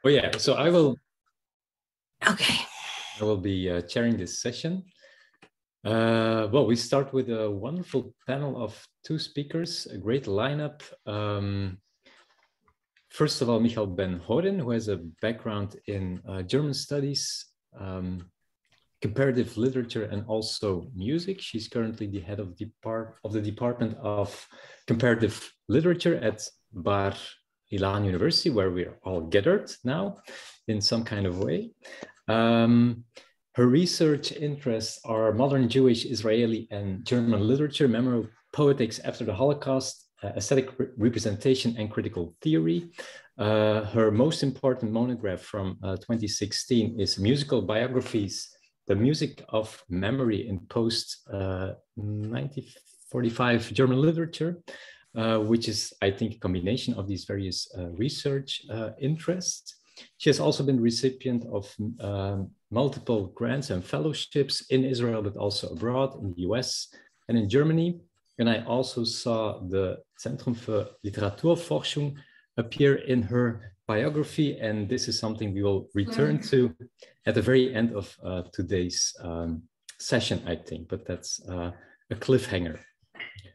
Oh yeah, so I will Okay. be chairing this session. Well, we start with a wonderful panel of two speakers, a great lineup. First of all, Michal Ben Horton, who has a background in German studies, comparative literature, and also music. She's currently the head of the Department of Comparative Literature at Bar-Ilan University, where we're all gathered now in some kind of way. Her research interests are modern Jewish, Israeli, and German literature, memory, poetics after the Holocaust, aesthetic representation, and critical theory. Her most important monograph from 2016 is Musical Biographies, the Music of Memory in Post-1945 German Literature, which is, I think, a combination of these various research interests. She has also been recipient of multiple grants and fellowships in Israel, but also abroad in the US and in Germany. And I also saw the Zentrum für Literaturforschung appear in her biography. And this is something we will return to at the very end of today's session, I think, but that's a cliffhanger.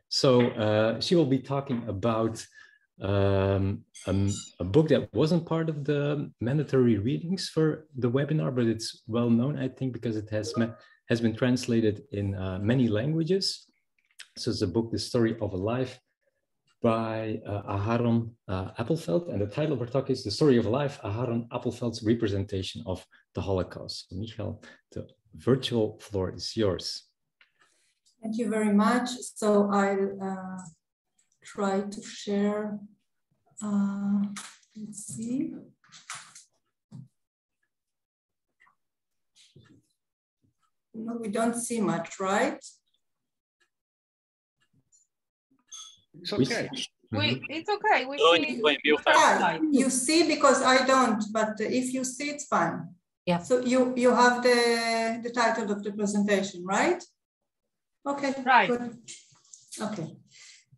So she will be talking about a book that wasn't part of the mandatory readings for the webinar, but it's well known, I think, because it has been translated in many languages. So it's a book, The Story of a Life, by Aharon Appelfeld, and the title of our talk is The Story of a Life, Aharon Appelfeld's Representation of the Holocaust. So, Michal, the virtual floor is yours. Thank you very much. So I'll try to share, let's see. No, we don't see much, right? It's okay. It's okay. We see. Yeah, you see, because I don't, but if you see, it's fine. Yeah. So you have the title of the presentation, right? Okay, right. Good. Okay.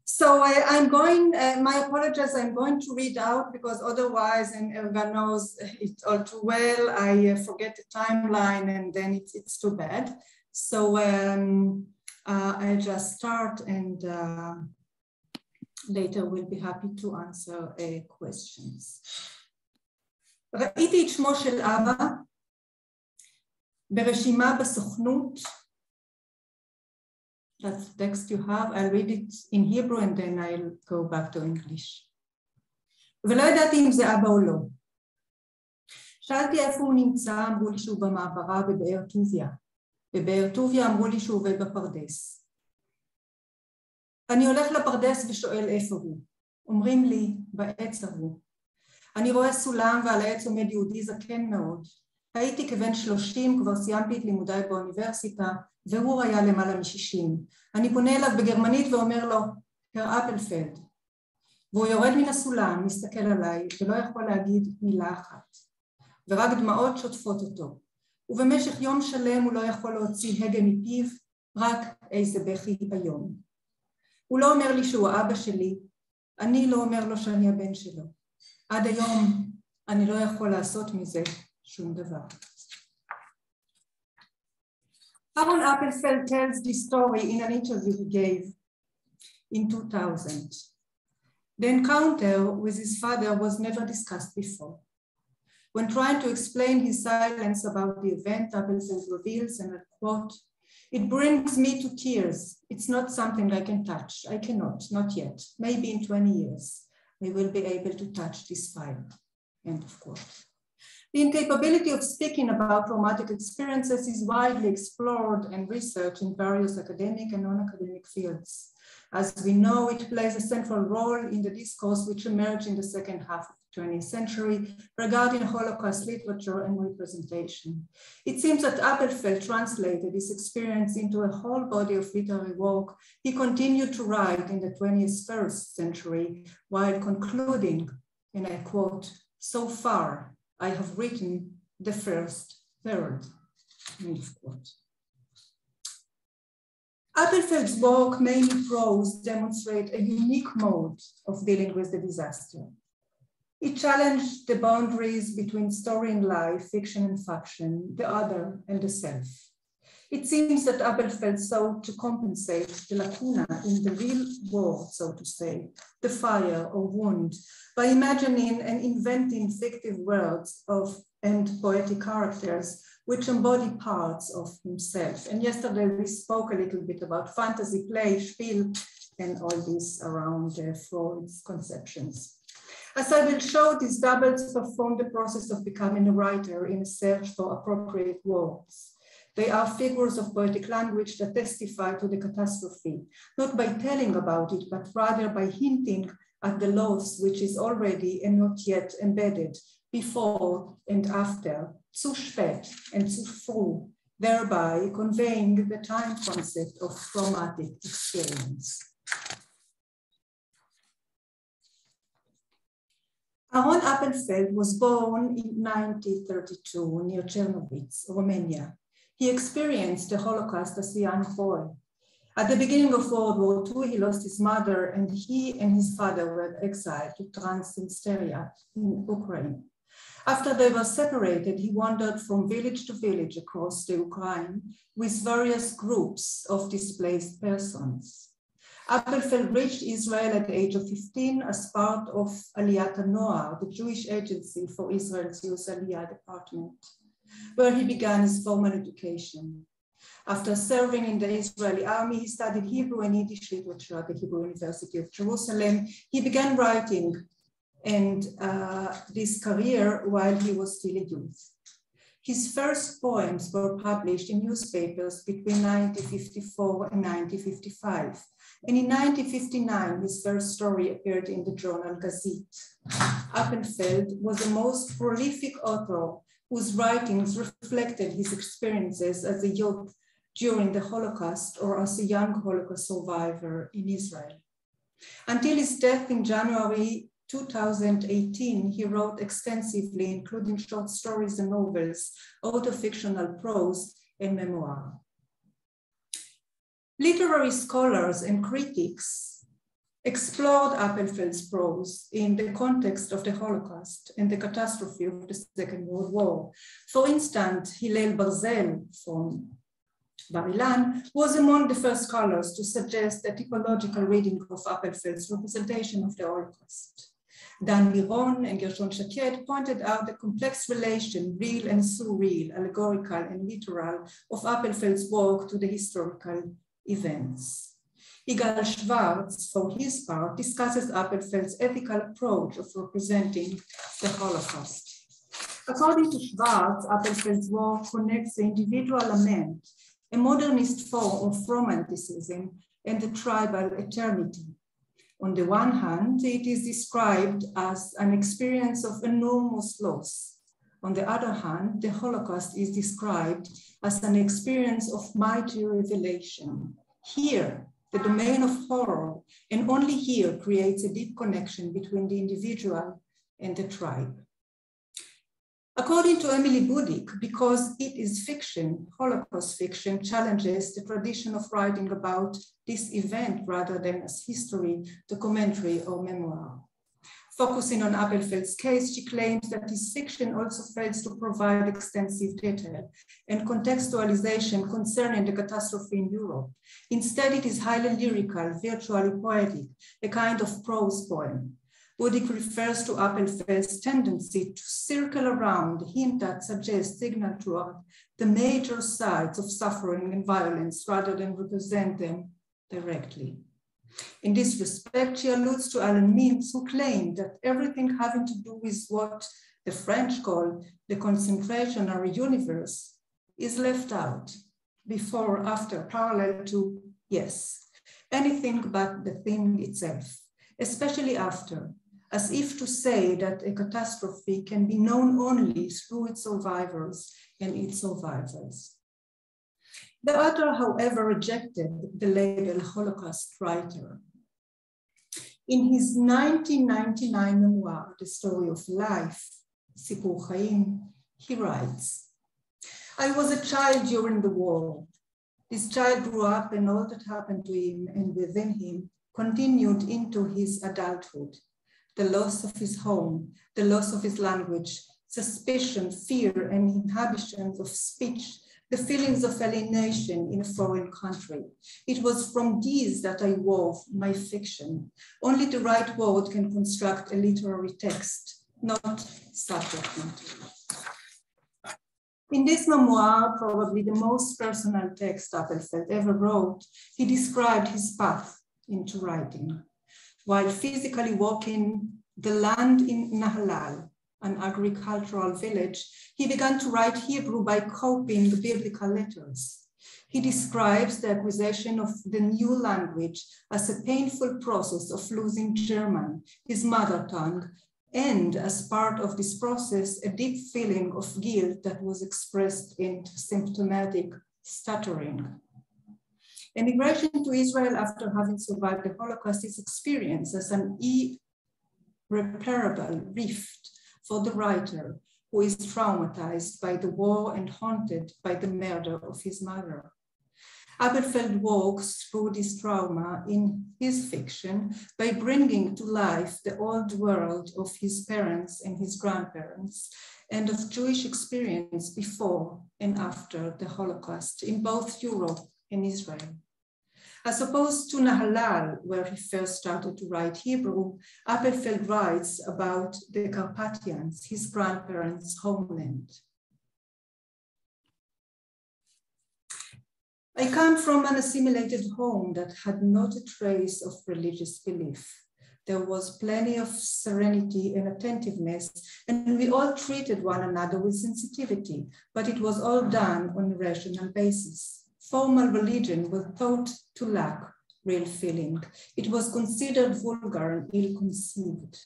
So I'm going, my apologies, I'm going to read out because otherwise, and Erga knows it all too well, I forget the timeline and then it's too bad. So I'll just start and later we'll be happy to answer questions. ראיתי את שמו של אבא ברשימה בסוכנות. That's the text you have. I'll read it in Hebrew and then I'll go back to English. ולא ידעתי אם זה אבא או לא. שאלתי איפה הוא נמצא, אמרו לי שהוא במעברה בבאר טוביה. בבאר טוביה אמרו לי שהוא עובד בפרדס. אני הולך לפרדס ושואל איפה הוא. אומרים לי, בעץ ההוא. אני רואה סולם ועל העץ עומד יהודי זקן מאוד. הייתי כבן 30, כבר סיימתי את לימודיי באוניברסיטה, והוא היה למעלה מ-60. אני פונה אליו בגרמנית ואומר לו, הרב אפלפלד. והוא יורד מן הסולם, מסתכל עליי, ולא יכול להגיד מילה אחת. ורק דמעות שוטפות אותו. ובמשך יום שלם הוא לא יכול להוציא הגה מפיו, רק איזה בכי היום. הוא לא אומר לי שהוא האבא שלי, אני לא אומר לו שאני הבן שלו. עד היום אני לא יכול לעשות מזה שום דבר. Aharon Appelfeld tells this story in an interview he gave in 2000. The encounter with his father was never discussed before. When trying to explain his silence about the event, Appelfeld reveals, and I quote, "It brings me to tears. It's not something I can touch. I cannot, not yet. Maybe in 20 years, we will be able to touch this fire." End of quote. The incapability of speaking about traumatic experiences is widely explored and researched in various academic and non-academic fields. As we know, it plays a central role in the discourse which emerged in the second half of the 20th century regarding Holocaust literature and representation. It seems that Appelfeld translated this experience into a whole body of literary work. He continued to write in the 21st century while concluding, and I quote, "So far, I have written the first third," end of quote. Appelfeld's work, mainly prose, demonstrate a unique mode of dealing with the disaster. He challenged the boundaries between story and life, fiction and faction, the other and the self. It seems that Appelfeld sought to compensate the lacuna in the real world, so to say, the fire or wound, by imagining and inventing fictive worlds and poetic characters which embody parts of himself. And yesterday we spoke a little bit about fantasy, play, spiel, and all this around Freud's conceptions. As I will show, these doubles perform the process of becoming a writer in a search for appropriate words. They are figures of poetic language that testify to the catastrophe, not by telling about it, but rather by hinting at the loss which is already and not yet embedded before and after, zu spät and zu früh, thereby conveying the time concept of traumatic experience. Aharon Appelfeld was born in 1932 near Chernovitz, Romania. He experienced the Holocaust as a young boy. At the beginning of World War II, he lost his mother, and he and his father were exiled to Transnistria in Ukraine. After they were separated, he wandered from village to village across the Ukraine with various groups of displaced persons. Appelfeld reached Israel at the age of 15 as part of Aliyat HaNoar, the Jewish agency for Israel's Youth Aliyah department, where he began his formal education. After serving in the Israeli army, he studied Hebrew and Yiddish literature at the Hebrew University of Jerusalem. He began writing and this career while he was still a youth. His first poems were published in newspapers between 1954 and 1955. And in 1959, his first story appeared in the journal Gazette. Appelfeld was the most prolific author whose writings reflected his experiences as a youth during the Holocaust or as a young Holocaust survivor in Israel. Until his death in January 2018, he wrote extensively, including short stories and novels, autofictional prose, and memoir. Literary scholars and critics explored Appelfeld's prose in the context of the Holocaust and the catastrophe of the Second World War. For instance, Hillel Barzel from Bar-Ilan was among the first scholars to suggest a typological reading of Appelfeld's representation of the Holocaust. Dan Miron and Gershon Shaked pointed out the complex relation, real and surreal, allegorical and literal, of Appelfeld's work to the historical events. Yigal Schwartz, for his part, discusses Appelfeld's ethical approach of representing the Holocaust. According to Schwartz, Appelfeld's work connects the individual lament, a modernist form of romanticism, and the tribal eternity. On the one hand, it is described as an experience of enormous loss. On the other hand, the Holocaust is described as an experience of mighty revelation. Here, the domain of horror, and only here, creates a deep connection between the individual and the tribe. According to Emily Budik, because it is fiction, Holocaust fiction challenges the tradition of writing about this event rather than as history, documentary, or memoir. Focusing on Appelfeld's case, she claims that his fiction also fails to provide extensive detail and contextualization concerning the catastrophe in Europe. Instead, it is highly lyrical, virtually poetic, a kind of prose poem. Budik refers to Appelfeld's tendency to circle around, hint at, suggest, signal toward the major sides of suffering and violence rather than represent them directly. In this respect, she alludes to Alan Mintz, who claimed that everything having to do with what the French call the concentrationary universe is left out, before, after, parallel to, yes, anything but the thing itself, especially after, as if to say that a catastrophe can be known only through its survivors and its survivors. The author, however, rejected the label Holocaust writer. In his 1999 memoir, The Story of Life, Sipur Chaim, he writes, "I was a child during the war. This child grew up, and all that happened to him and within him continued into his adulthood. the loss of his home, the loss of his language, suspicion, fear, and inhibitions of speech, the feelings of alienation in a foreign country. It was from these that I wove my fiction. Only the right word can construct a literary text, not subject matter. In this memoir, probably the most personal text Appelfeld ever wrote, he described his path into writing. While physically walking the land in Nahalal, an agricultural village, he began to write Hebrew by copying the biblical letters. He describes the acquisition of the new language as a painful process of losing German, his mother tongue, and as part of this process, a deep feeling of guilt that was expressed in symptomatic stuttering. Emigration to Israel after having survived the Holocaust is experienced as an irreparable rift for the writer who is traumatized by the war and haunted by the murder of his mother. Appelfeld walks through this trauma in his fiction by bringing to life the old world of his parents and his grandparents and of Jewish experience before and after the Holocaust in both Europe and Israel. As opposed to Nahalal, where he first started to write Hebrew, Appelfeld writes about the Carpathians, his grandparents' homeland. I come from an assimilated home that had not a trace of religious belief. There was plenty of serenity and attentiveness, and we all treated one another with sensitivity, but it was all done on a rational basis. Formal religion was thought to lack real feeling. It was considered vulgar and ill-conceived.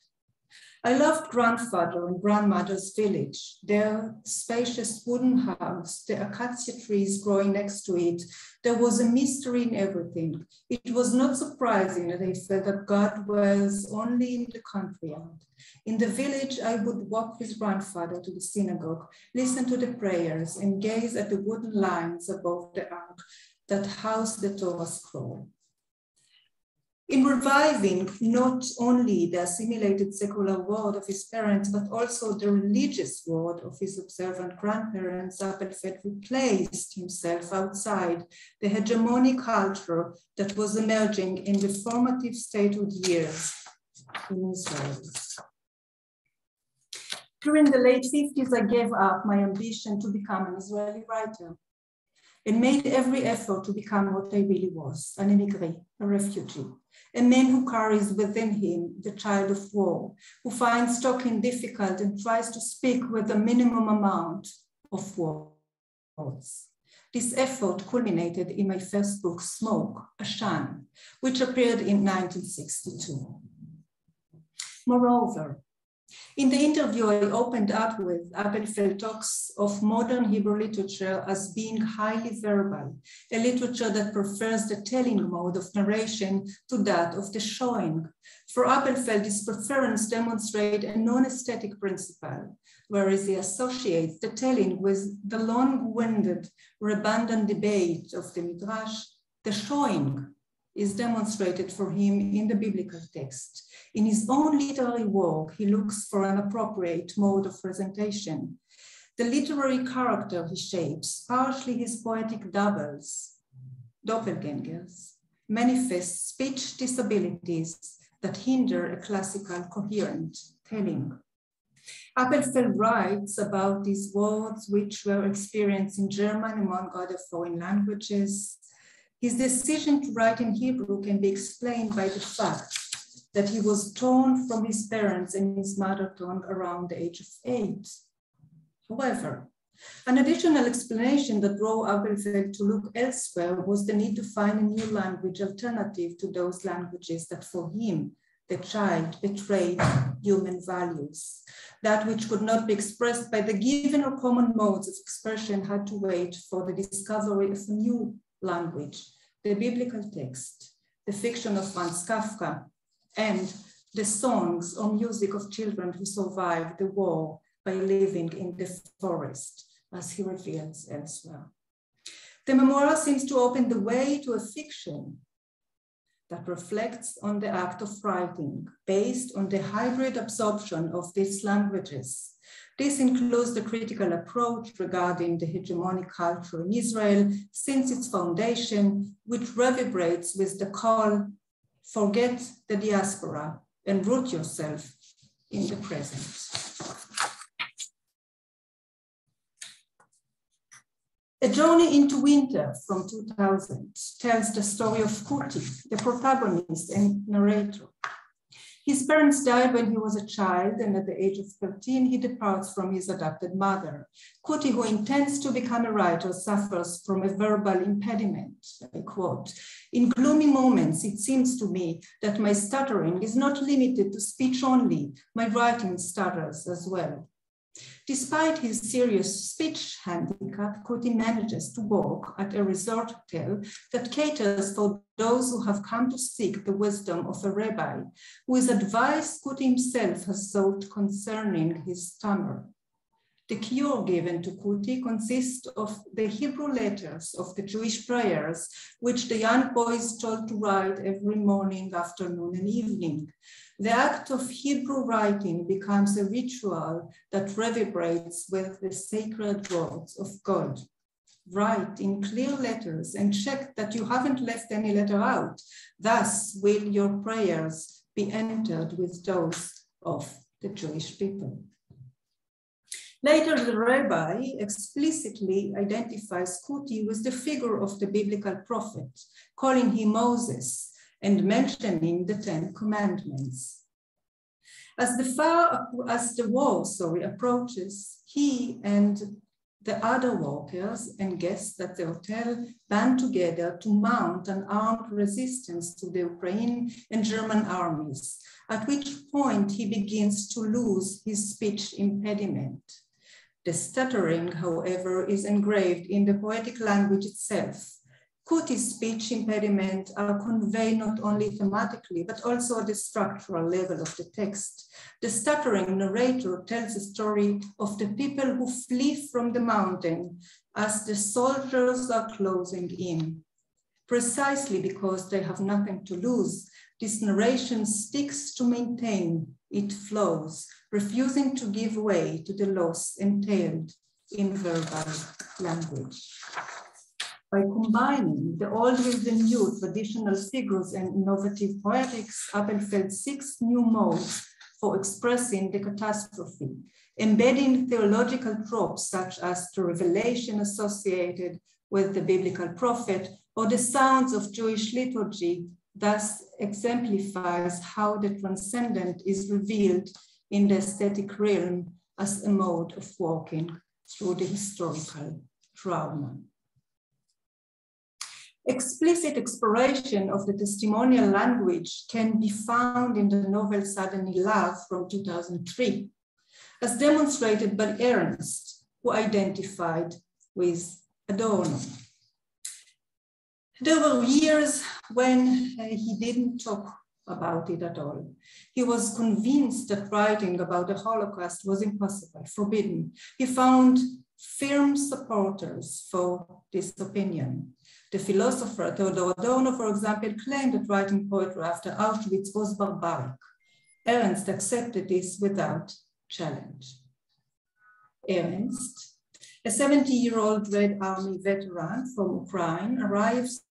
I loved grandfather and grandmother's village, their spacious wooden house, the acacia trees growing next to it. There was a mystery in everything. It was not surprising that I felt that God dwells only in the countryyard. In the village, I would walk with grandfather to the synagogue, listen to the prayers, and gaze at the wooden lines above the ark that housed the Torah scroll. In reviving not only the assimilated secular world of his parents, but also the religious world of his observant grandparents, Appelfeld replaced himself outside the hegemonic culture that was emerging in the formative statehood years in Israel. During the late 50s, I gave up my ambition to become an Israeli writer and made every effort to become what I really was, an immigrant, a refugee, a man who carries within him the child of war, who finds talking difficult and tries to speak with a minimum amount of words. This effort culminated in my first book, Smoke, Ashan, which appeared in 1962. Moreover, in the interview I opened up with, Appelfeld talks of modern Hebrew literature as being highly verbal, a literature that prefers the telling mode of narration to that of the showing. For Appelfeld, this preference demonstrates a non-aesthetic principle, whereas he associates the telling with the long-winded, redundant debate of the Midrash. The showing is demonstrated for him in the biblical text. In his own literary work, he looks for an appropriate mode of presentation. The literary character he shapes, partially his poetic doppelgangers, manifest speech disabilities that hinder a classical coherent telling. Appelfeld writes about these words which were experienced in German among other foreign languages. His decision to write in Hebrew can be explained by the fact that he was torn from his parents and his mother tongue around the age of 8. However, an additional explanation that drove Appelfeld to look elsewhere was the need to find a new language alternative to those languages that for him, the child, betrayed human values. That which could not be expressed by the given or common modes of expression had to wait for the discovery of a new language, the biblical text, the fiction of Franz Kafka, and the songs or music of children who survived the war by living in the forest, as he reveals elsewhere. The memoir seems to open the way to a fiction that reflects on the act of writing based on the hybrid absorption of these languages. This includes the critical approach regarding the hegemonic culture in Israel since its foundation, which reverberates with the call, forget the diaspora and root yourself in the present. A Journey into Winter from 2000 tells the story of Kuti, the protagonist and narrator. His parents died when he was a child, and at the age of 13, he departs from his adopted mother. Kuti, who intends to become a writer, suffers from a verbal impediment. I quote, "In gloomy moments, it seems to me that my stuttering is not limited to speech only. My writing stutters as well." Despite his serious speech handicap, Kuti manages to work at a resort hotel that caters for those who have come to seek the wisdom of a rabbi, whose advice Kuti himself has sought concerning his stammer. The cure given to Kuti consists of the Hebrew letters of the Jewish prayers, which the young boy is told to write every morning, afternoon, and evening. The act of Hebrew writing becomes a ritual that reverberates with the sacred words of God. Write in clear letters and check that you haven't left any letter out. Thus will your prayers be entered with those of the Jewish people. Later, the rabbi explicitly identifies Kuti with the figure of the biblical prophet, calling him Moses and mentioning the 10 Commandments. As the war approaches, he and the other workers and guests at the hotel band together to mount an armed resistance to the Ukrainian and German armies, at which point he begins to lose his speech impediment. The stuttering, however, is engraved in the poetic language itself. Kuti's speech impediment are conveyed not only thematically, but also at the structural level of the text. The stuttering narrator tells a story of the people who flee from the mountain as the soldiers are closing in. Precisely because they have nothing to lose, this narration sticks to maintain, it flows, refusing to give way to the loss entailed in verbal language. By combining the old with the new traditional figures and innovative poetics, Appelfeld seeks new modes for expressing the catastrophe, embedding theological tropes such as the revelation associated with the biblical prophet or the sounds of Jewish liturgy, thus exemplifies how the transcendent is revealed in the aesthetic realm as a mode of walking through the historical trauma. Explicit exploration of the testimonial language can be found in the novel Suddenly Love from 2003, as demonstrated by Ernst, who identified with Adorno. There were years when he didn't talk about it at all. He was convinced that writing about the Holocaust was impossible, forbidden. He found firm supporters for this opinion. The philosopher Theodor Adorno, for example, claimed that writing poetry after Auschwitz was barbaric. Ernst accepted this without challenge. Ernst, a 70-year-old Red Army veteran from Ukraine, arrives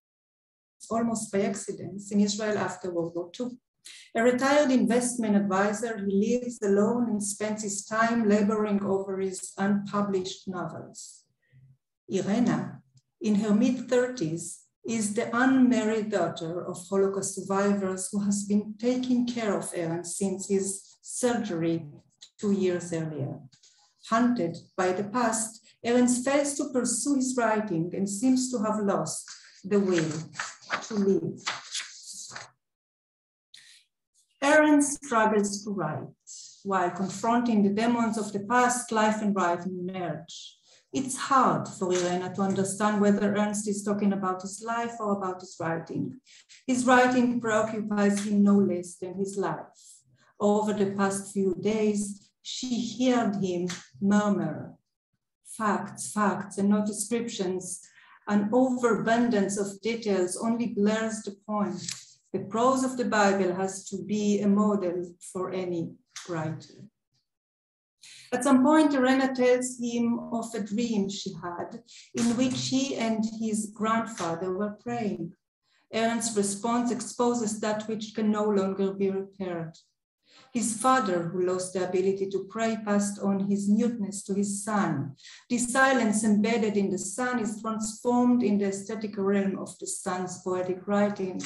almost by accident in Israel after World War II. A retired investment advisor, he lives alone and spends his time laboring over his unpublished novels. Irena, in her mid-30s, is the unmarried daughter of Holocaust survivors who has been taking care of Ernst since his surgery 2 years earlier. Hunted by the past, Ernst fails to pursue his writing and seems to have lost the will to live. Ernst struggles to write. While confronting the demons of the past, life and writing merge. It's hard for Irena to understand whether Ernst is talking about his life or about his writing. His writing preoccupies him no less than his life. Over the past few days, she heard him murmur, facts, facts, and not descriptions. An overabundance of details only blurs the point. The prose of the Bible has to be a model for any writer. At some point, Irena tells him of a dream she had in which he and his grandfather were praying. Aaron's response exposes that which can no longer be repaired. His father, who lost the ability to pray, passed on his muteness to his son. This silence embedded in the son is transformed in the aesthetic realm of the son's poetic writing.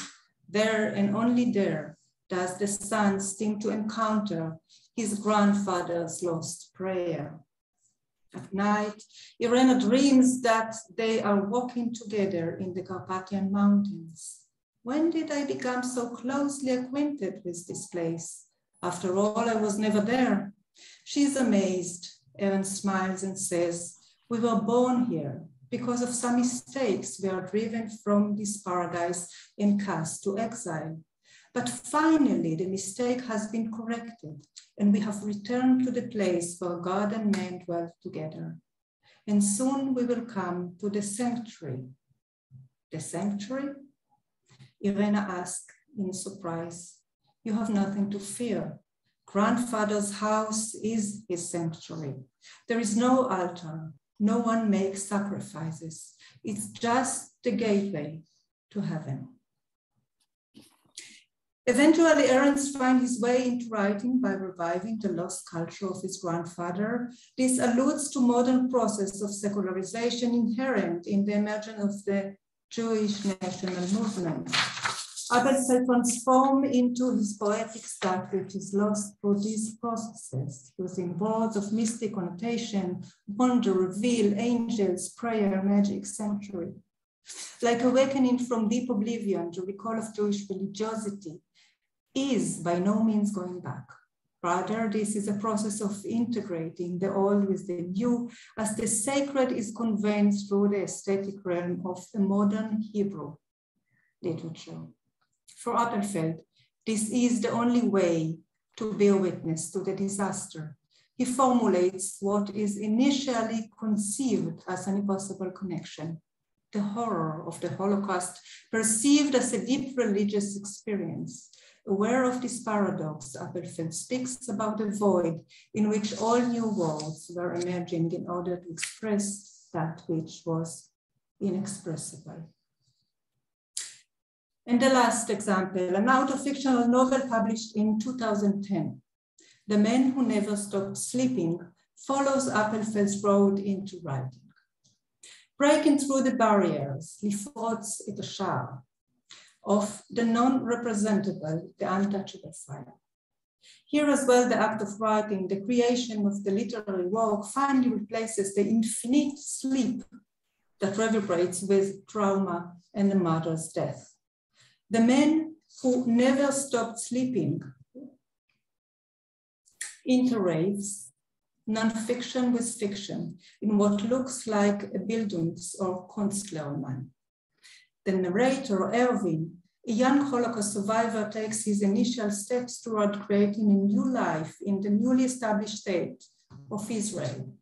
There and only there does the son seem to encounter his grandfather's lost prayer. At night, Irena dreams that they are walking together in the Carpathian Mountains. When did I become so closely acquainted with this place? After all, I was never there. She's amazed. Aaron smiles and says, we were born here. Because of some mistakes, we are driven from this paradise and cast to exile. But finally, the mistake has been corrected, and we have returned to the place where God and man dwell together. And soon we will come to the sanctuary. The sanctuary? Irena asked in surprise. You have nothing to fear. Grandfather's house is his sanctuary. There is no altar. No one makes sacrifices. It's just the gateway to heaven. Eventually, Aaron finds his way into writing by reviving the lost culture of his grandfather. This alludes to modern process of secularization inherent in the emergence of the Jewish national movement. Appelfeld transforms into his poetic stuff, which is lost through these processes, using words of mystic connotation, wonder, reveal, angels, prayer, magic, sanctuary. Like awakening from deep oblivion, the recall of Jewish religiosity is by no means going back. Rather, this is a process of integrating the old with the new, as the sacred is conveyed through the aesthetic realm of the modern Hebrew literature. For Appelfeld, this is the only way to bear witness to the disaster. He formulates what is initially conceived as an impossible connection, the horror of the Holocaust perceived as a deep religious experience. Aware of this paradox, Appelfeld speaks about a void in which all new worlds were emerging in order to express that which was inexpressible. And the last example, an auto-fictional novel published in 2010. The Man Who Never Stopped Sleeping follows Appelfeld's road into writing. Breaking through the barriers, לפרוץ את השער, of the non-representable, the untouchable fire. Here as well, the act of writing, the creation of the literary work finally replaces the infinite sleep that reverberates with trauma and the mother's death. The Man Who Never Stopped Sleeping interweaves non-fiction with fiction in what looks like a Bildungs- or Kunstlerroman. The narrator, Ervin, a young Holocaust survivor, takes his initial steps toward creating a new life in the newly established state of Israel.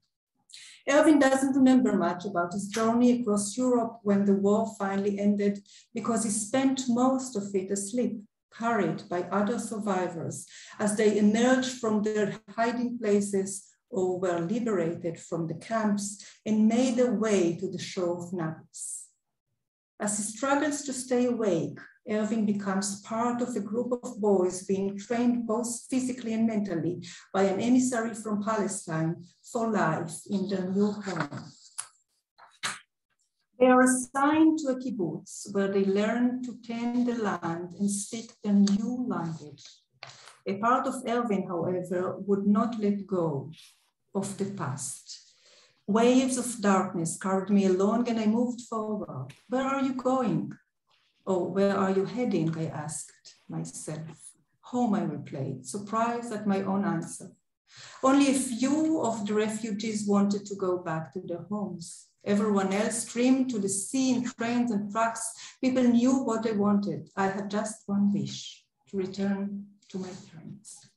Ervin doesn't remember much about his journey across Europe when the war finally ended, because he spent most of it asleep, carried by other survivors as they emerged from their hiding places or were liberated from the camps and made their way to the shore of Naples. As he struggles to stay awake, Ervin becomes part of a group of boys being trained both physically and mentally by an emissary from Palestine for life in their new home. They are assigned to a kibbutz where they learn to tend the land and speak their new language. A part of Ervin, however, would not let go of the past. Waves of darkness carried me along and I moved forward. Where are you going? Oh, where are you heading? I asked myself. Home, I replied, surprised at my own answer. Only a few of the refugees wanted to go back to their homes. Everyone else streamed to the sea in trains and trucks. People knew what they wanted. I had just one wish, to return to my parents.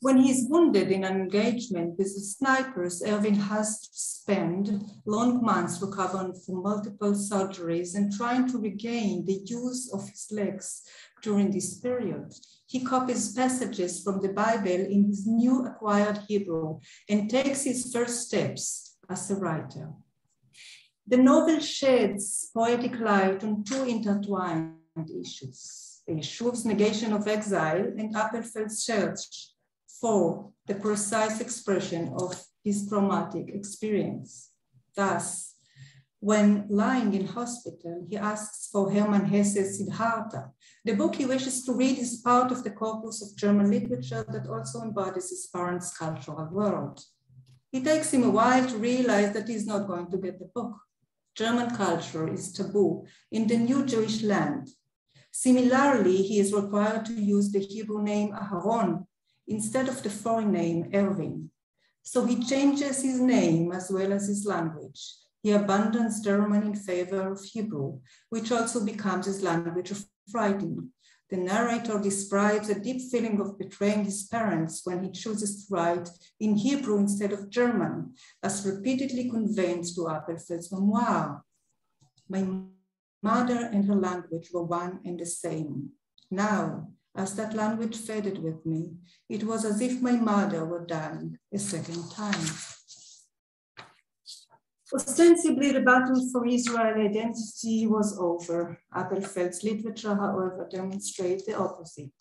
When he's wounded in an engagement with the snipers, Erwin has to spend long months recovering from multiple surgeries and trying to regain the use of his legs during this period. He copies passages from the Bible in his new acquired Hebrew and takes his first steps as a writer. The novel sheds poetic light on two intertwined issues: the issue of negation of exile and Appelfeld's search for the precise expression of his traumatic experience. Thus, when lying in hospital, he asks for Hermann Hesse's Siddhartha. The book he wishes to read is part of the corpus of German literature that also embodies his parents' cultural world. It takes him a while to realize that he's not going to get the book. German culture is taboo in the new Jewish land. Similarly, he is required to use the Hebrew name Aharon instead of the foreign name Erwin. So he changes his name as well as his language. He abandons German in favor of Hebrew, which also becomes his language of writing. The narrator describes a deep feeling of betraying his parents when he chooses to write in Hebrew instead of German, as repeatedly conveyed to Appelfeld's memoir. My mother and her language were one and the same. Now, as that language faded with me, it was as if my mother were dying a second time. Ostensibly, the battle for Israeli identity was over. Appelfeld's literature, however, demonstrates the opposite.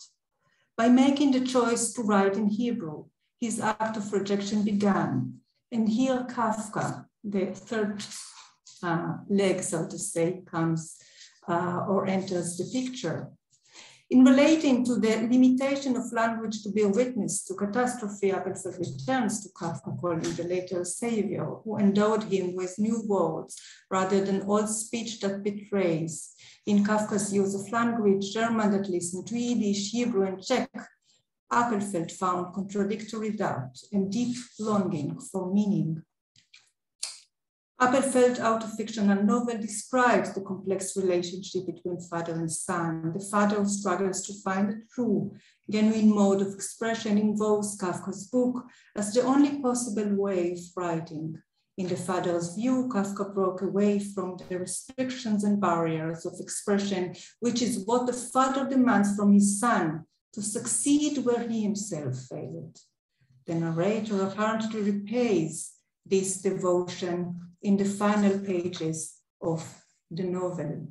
By making the choice to write in Hebrew, his act of rejection began. And here Kafka, the third leg, so to say, comes or enters the picture. In relating to the limitation of language to be a witness to catastrophe, Appelfeld returns to Kafka, calling the later savior, who endowed him with new words rather than old speech that betrays. In Kafka's use of language, German that listened to Yiddish, Hebrew, and Czech, Appelfeld found contradictory doubt and deep longing for meaning. Appelfeld, out of fictional novel, describes the complex relationship between father and son. The father who struggles to find a true, genuine mode of expression involves Kafka's book as the only possible way of writing. In the father's view, Kafka broke away from the restrictions and barriers of expression, which is what the father demands from his son to succeed where he himself failed. The narrator apparently repays this devotion in the final pages of the novel.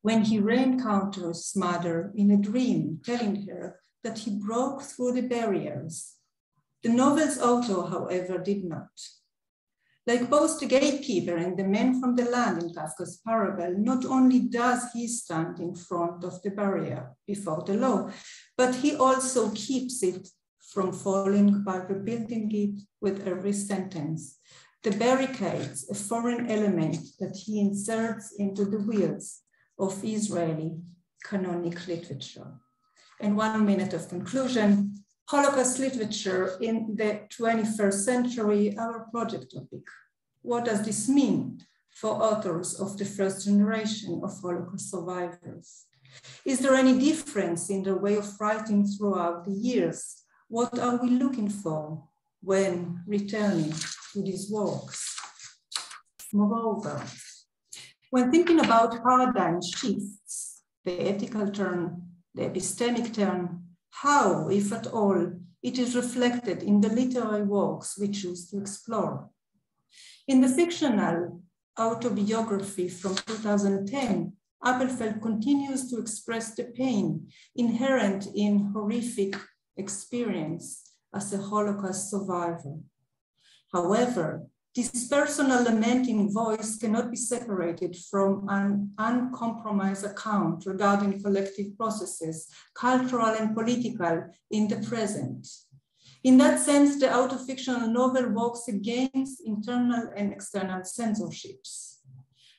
When he re-encounters his mother in a dream, telling her that he broke through the barriers. The novel's author, however, did not. Like both the gatekeeper and the man from the land in Kafka's parable, not only does he stand in front of the barrier before the law, but he also keeps it from falling by rebuilding it with every sentence. The barricades, a foreign element that he inserts into the wheels of Israeli canonic literature. And 1 minute of conclusion, Holocaust literature in the 21st century, our project topic. What does this mean for authors of the first generation of Holocaust survivors? Is there any difference in their way of writing throughout the years? What are we looking for when returning to these works? Moreover, when thinking about paradigm shifts, the ethical turn, the epistemic turn, how, if at all, it is reflected in the literary works we choose to explore. In the fictional autobiography from 2010, Appelfeld continues to express the pain inherent in horrific experience as a Holocaust survivor. However, this personal lamenting voice cannot be separated from an uncompromised account regarding collective processes, cultural and political, in the present. In that sense, the autofictional novel works against internal and external censorships.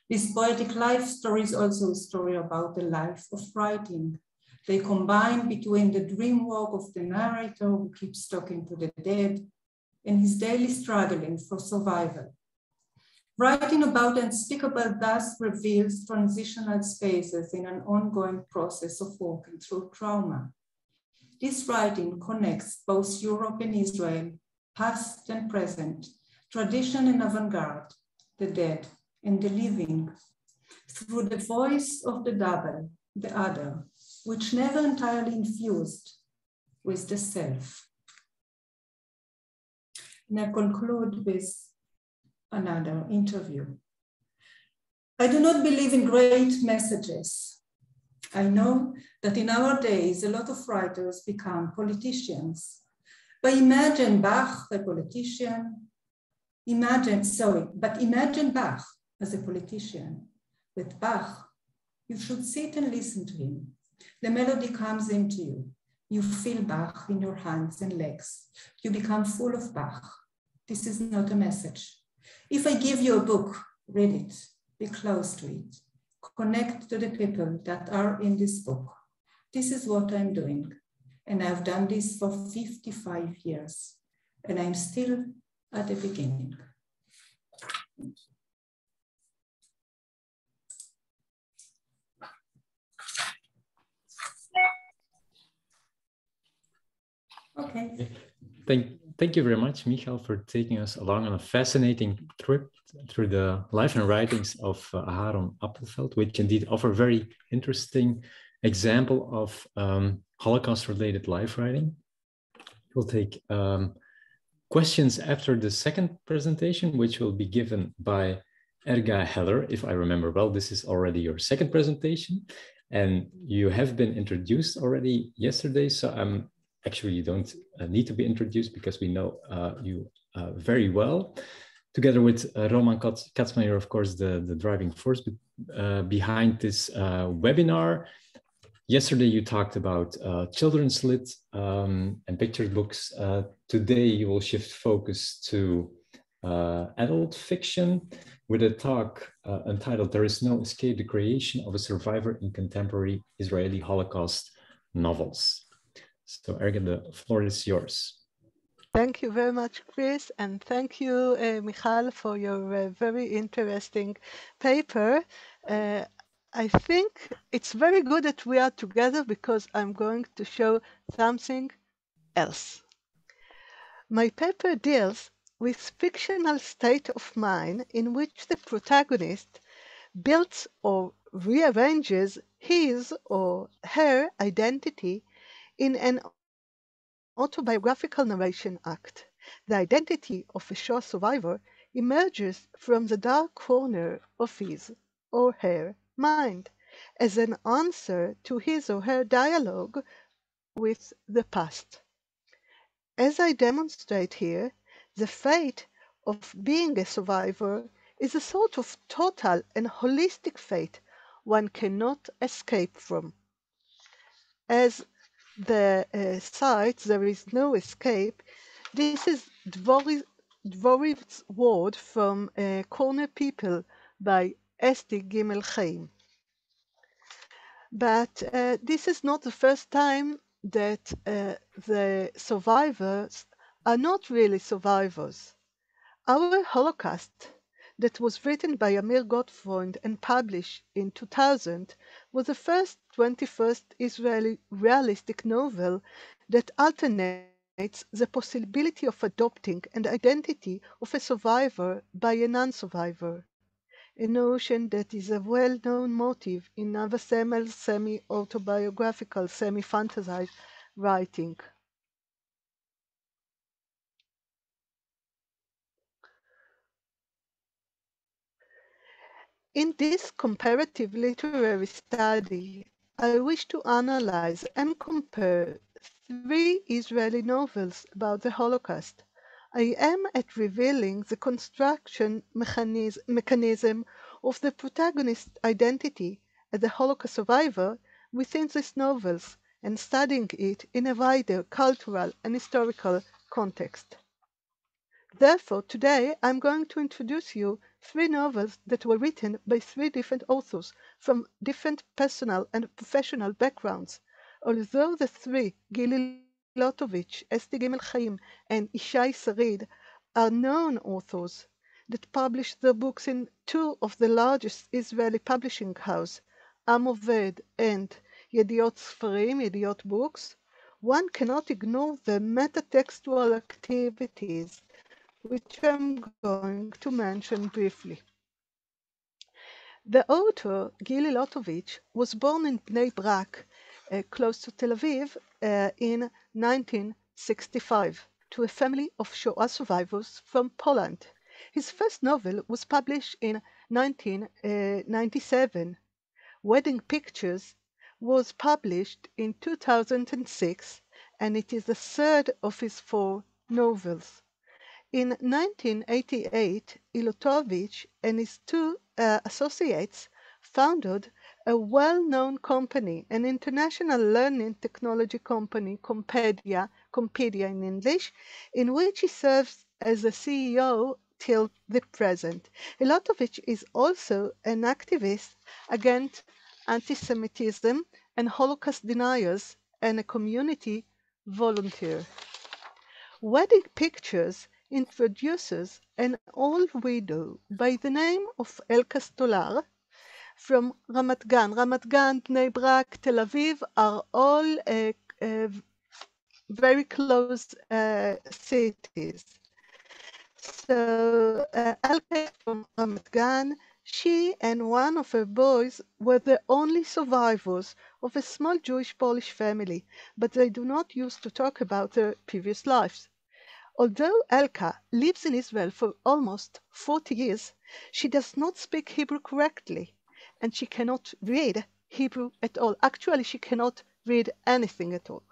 This poetic life story is also a story about the life of writing. They combine between the dream work of the narrator who keeps talking to the dead and his daily struggling for survival. Writing about the unspeakable thus reveals transitional spaces in an ongoing process of walking through trauma. This writing connects both Europe and Israel, past and present, tradition and avant-garde, the dead and the living, through the voice of the double, the other, which never entirely infused with the self. And I conclude with another interview. I do not believe in great messages. I know that in our days, a lot of writers become politicians. But imagine Bach, a politician. Imagine Bach as a politician. With Bach, you should sit and listen to him. The melody comes into you. You feel Bach in your hands and legs. You become full of Bach. This is not a message. If I give you a book, read it, be close to it, connect to the people that are in this book. This is what I'm doing. And I've done this for 55 years. And I'm still at the beginning. Okay. Thank you very much, Michal, for taking us along on a fascinating trip through the life and writings of Aharon Appelfeld, which indeed offer very interesting example of Holocaust-related life writing. We'll take questions after the second presentation, which will be given by Erga Heller. If I remember well, this is already your second presentation, and you have been introduced already yesterday, so actually, you don't need to be introduced because we know you very well. Together with Roman Katsman, you're of course the driving force behind this webinar. Yesterday, you talked about children's lit and picture books. Today, you will shift focus to adult fiction with a talk entitled "There is No Escape: The Creation of a Survivor in Contemporary Israeli Holocaust Novels." So, Erga, the floor is yours. Thank you very much, Kris, and thank you, Michal, for your very interesting paper. I think it's very good that we are together because I'm going to show something else. My paper deals with fictional state of mind in which the protagonist builds or rearranges his or her identity in an autobiographical narration act. The identity of a Shoah survivor emerges from the dark corner of his or her mind as an answer to his or her dialogue with the past. As I demonstrate here, the fate of being a survivor is a sort of total and holistic fate one cannot escape from. As the site, there is no escape. This is Dvoriv's word from Corner People by Esti Gimel Chaim. But this is not the first time that the survivors are not really survivors. Our Holocaust, that was written by Amir Gottfreund and published in 2000, was the first 21st Israeli realistic novel that alternates the possibility of adopting an identity of a survivor by a non-survivor, a notion that is a well-known motive in Nava Semel's semi-autobiographical, semi-fantasized writing. In this comparative literary study, I wish to analyze and compare 3 Israeli novels about the Holocaust. I am at revealing the construction mechanism of the protagonist's identity as a Holocaust survivor within these novels and studying it in a wider cultural and historical context. Therefore, today I'm going to introduce you 3 novels that were written by 3 different authors from different personal and professional backgrounds. Although the 3, Gili Lotovic, Esti Gimel Chaim, and Ishai Sarid, are known authors that published their books in 2 of the largest Israeli publishing houses, Am Oved and Yediot Sfarim, Yediot Books, one cannot ignore the metatextual activities, which I'm going to mention briefly. The author, Gili Lotovic, was born in Bnei Brak, close to Tel Aviv, in 1965, to a family of Shoah survivors from Poland. His first novel was published in 1997. Wedding Pictures was published in 2006, and it is the third of his 4 novels. In 1988, Lotovic and his 2 associates founded a well-known company, an international learning technology company, Compedia in English, in which he serves as a CEO till the present. Lotovic is also an activist against anti-Semitism and Holocaust deniers and a community volunteer. Wedding Pictures introduces an old widow by the name of Erga from Ramat Gan. Ramat Gan, Bnei Brak, Tel Aviv are all very close cities. So Erga from Ramat Gan, she and one of her boys were the only survivors of a small Jewish-Polish family, but they do not use to talk about their previous lives. Although Erga lives in Israel for almost 40 years, she does not speak Hebrew correctly, and she cannot read Hebrew at all. Actually, she cannot read anything at all.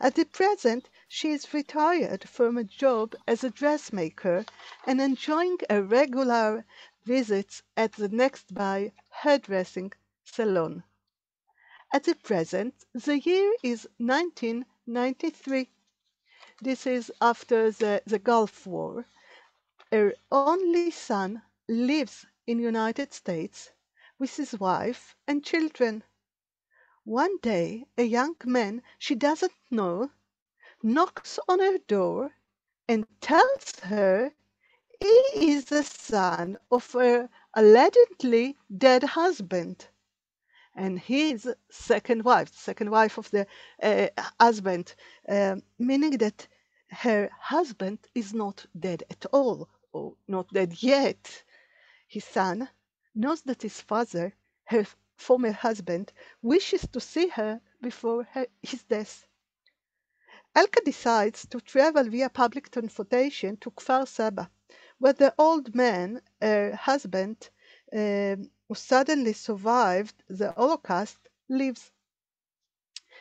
At the present, she is retired from a job as a dressmaker and enjoying a regular visits at the nearby hairdressing salon. At the present, the year is 1993. This is after the Gulf War. Her only son lives in the United States with his wife and children. One day, a young man she doesn't know knocks on her door and tells her he is the son of her allegedly dead husband and his second wife of the husband, meaning that her husband is not dead at all, or not dead yet. His son knows that his father, her former husband, wishes to see her before his death. Erga decides to travel via public transportation to Kfar Saba, where the old man, her husband, who suddenly survived the Holocaust, lives.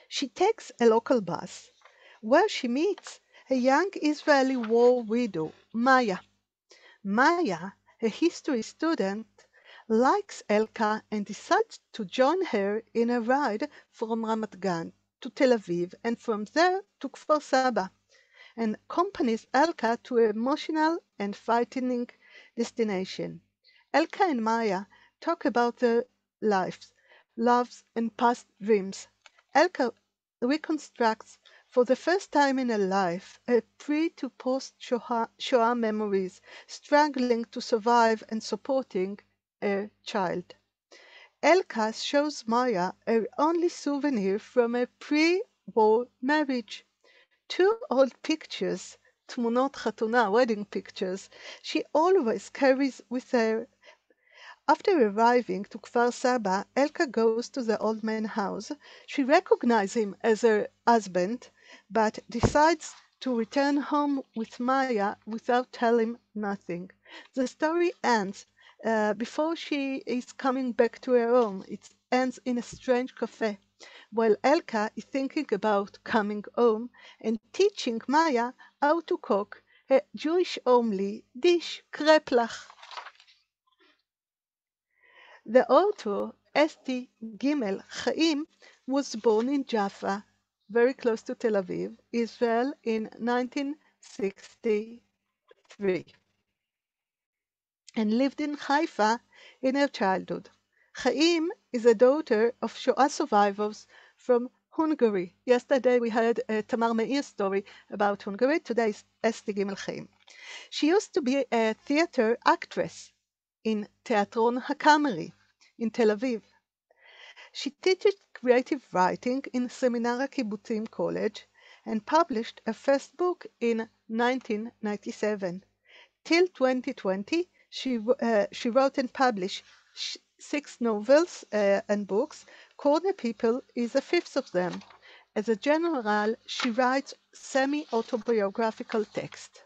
She takes a local bus, where she meets a young Israeli war widow, Maya. Maya, a history student, likes Erga and decides to join her in a ride from Ramat Gan to Tel Aviv and from there to Kfar Saba, and accompanies Erga to an emotional and frightening destination. Erga and Maya talk about their lives, loves, and past dreams. Erga reconstructs for the first time in her life her pre to post Shoah memories, struggling to survive and supporting her child. Erga shows Maya her only souvenir from a pre-war marriage. 2 old pictures, tmunot chatuna, wedding pictures, she always carries with her. After arriving to Kfar Saba, Erga goes to the old man's house. She recognizes him as her husband, but decides to return home with Maya without telling nothing. The story ends before she is coming back to her home. It ends in a strange cafe, while Erga is thinking about coming home and teaching Maya how to cook a Jewish-only dish, kreplach. The author, Esti Gimel Chaim, was born in Jaffa, very close to Tel Aviv, Israel, in 1963, and lived in Haifa in her childhood. Chaim is a daughter of Shoah survivors from Hungary. Yesterday we heard a Tamar Meir story about Hungary. Today is Esti Gimel Chaim. She used to be a theater actress in Teatron HaKameri in Tel Aviv. She teaches creative writing in Seminara Kibbutzim College and published her first book in 1997. Till 2020, she wrote and published 6 novels and books. Corner People is the 5th of them. As a general, she writes semi-autobiographical text.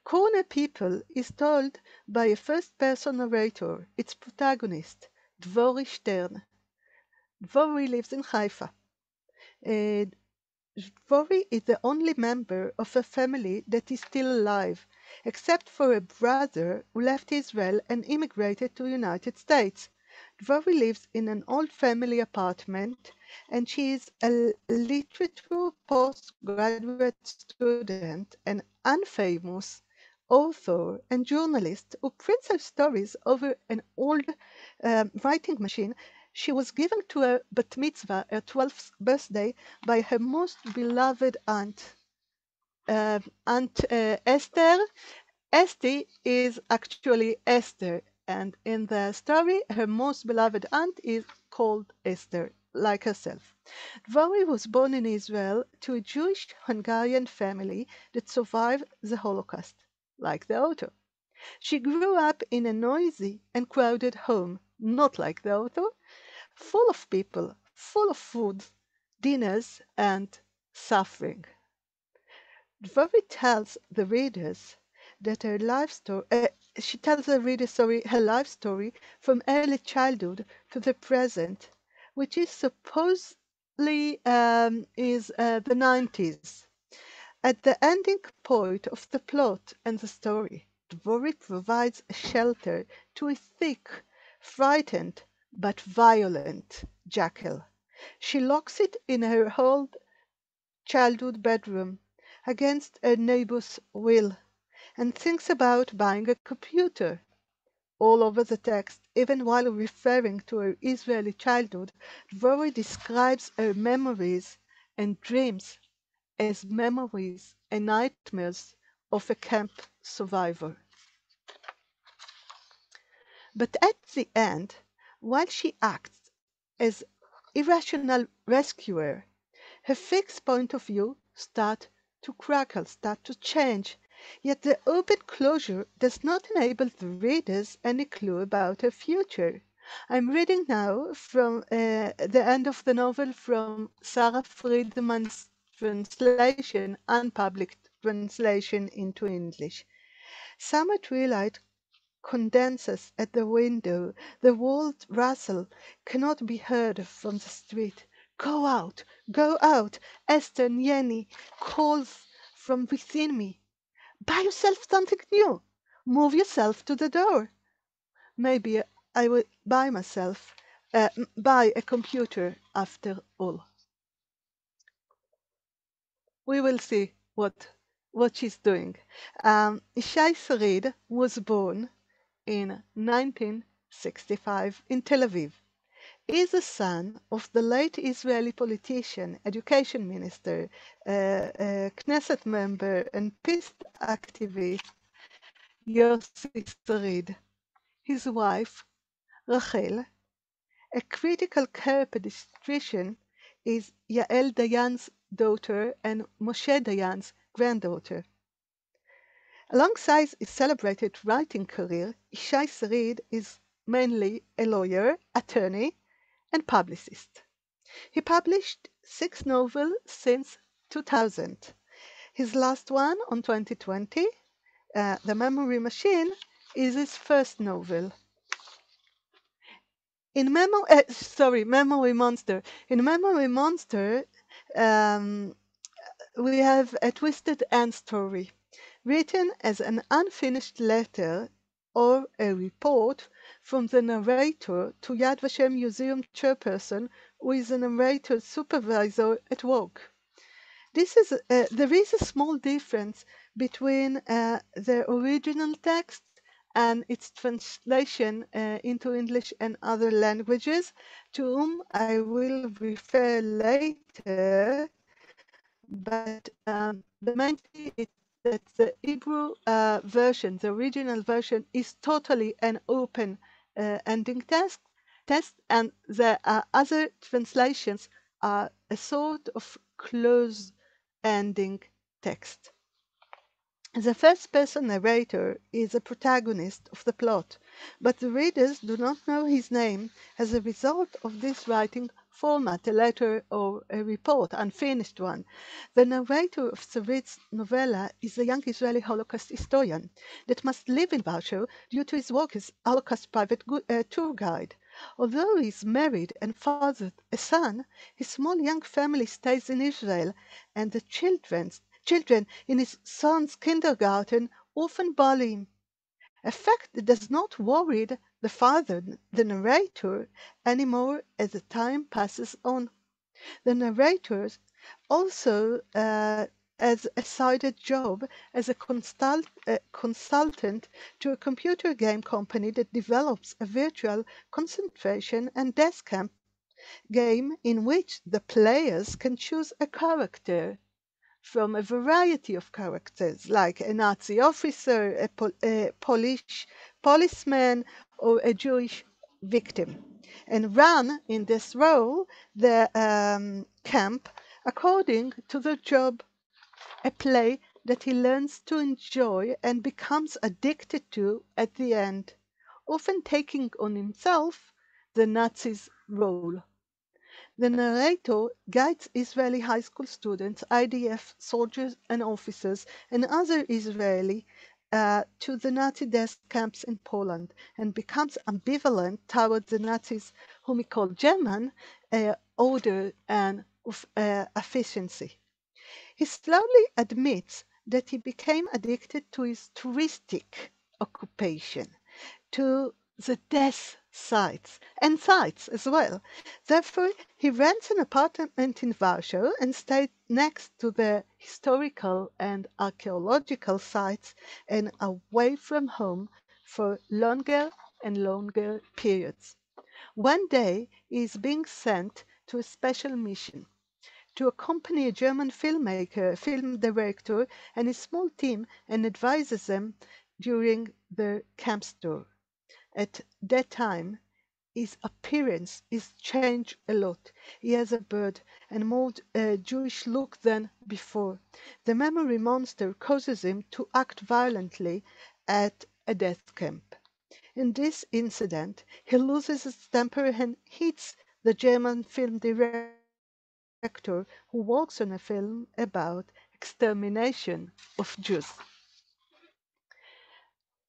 Corner People is told by a first-person narrator, its protagonist, Dvori Stern. Dvori lives in Haifa. Dvori is the only member of a family that is still alive, except for a brother who left Israel and immigrated to the United States. Dvori lives in an old family apartment, and she is a literature postgraduate student and unfamous author and journalist who prints her stories over an old writing machine. She was given to her bat mitzvah, her 12th birthday, by her most beloved aunt, Aunt Esther. Esti is actually Esther, and in the story, her most beloved aunt is called Esther, like herself. Dvori was born in Israel to a Jewish Hungarian family that survived the Holocaust, like the author. She grew up in a noisy and crowded home, not like the author, full of people, full of food, dinners, and suffering. Dvori tells the readers that her life story, her life story from early childhood to the present, which is supposedly the 90s. At the ending point of the plot and the story, Dvori provides a shelter to a thick, frightened, but violent jackal. She locks it in her old childhood bedroom against her neighbor's will and thinks about buying a computer. All over the text, even while referring to her Israeli childhood, Dvori describes her memories and dreams as memories and nightmares of a camp survivor. But at the end, while she acts as irrational rescuer, her fixed point of view starts to crackle, starts to change. Yet the open closure does not enable the readers any clue about her future. I'm reading now from the end of the novel from Sarah Friedman's translation, unpublished translation into English. Summer twilight condenses at the window. The walls rustle, cannot be heard from the street. Go out, Esther Nieni calls from within me. Buy yourself something new. Move yourself to the door. Maybe I will buy a computer after all. We will see what she's doing. Ishai Sarid was born in 1965 in Tel Aviv. He is the son of the late Israeli politician, education minister, Knesset member, and peace activist Yossi Sarid. His wife, Rachel, a critical care pediatrician, is Yael Dayan's daughter and Moshe Dayan's granddaughter. Alongside his celebrated writing career, Ishai Sarid is mainly a lawyer, attorney, and publicist. He published 6 novels since 2000. His last one, on 2020, The Memory Machine, is his first novel. In Memory Monster. In Memory Monster, we have a twisted end story, written as an unfinished letter or a report from the narrator to Yad Vashem Museum chairperson, who is a narrator supervisor at work. There is a small difference between the original text and its translation into English and other languages, to whom I will refer later. But the main thing is that the Hebrew version, the original version, is totally an open ending test, and the other translations are a sort of closed ending text. The first-person narrator is the protagonist of the plot, but the readers do not know his name as a result of this writing format, a letter or a report, unfinished one. The narrator of Sarit's novella is a young Israeli Holocaust historian that must live in Warsaw due to his work as Holocaust private tour guide. Although he is married and fathered a son, his small young family stays in Israel, and the children in his son's kindergarten often bully him, a fact that does not worry the father, the narrator, anymore as the time passes on. The narrator also has a sided job as a consultant to a computer game company that develops a virtual concentration and death camp game in which the players can choose a character from a variety of characters, like a Nazi officer, a policeman, or a Jewish victim, and run in this role the camp according to the job, a play that he learns to enjoy and becomes addicted to at the end, often taking on himself the Nazi's role. The narrator guides Israeli high school students, IDF soldiers and officers, and other Israeli to the Nazi death camps in Poland, and becomes ambivalent towards the Nazis, whom he called German, order and efficiency. He slowly admits that he became addicted to his touristic occupation, to the death sites and sites as well. Therefore, he rents an apartment in Warsaw and stays next to the historical and archaeological sites and away from home for longer and longer periods. One day, he is being sent to a special mission to accompany a German filmmaker, film director, and his small team and advises them during the camp tour. At that time, his appearance is changed a lot. He has a beard and more Jewish look than before. The memory monster causes him to act violently at a death camp. In this incident, he loses his temper and hits the German film director who works on a film about extermination of Jews.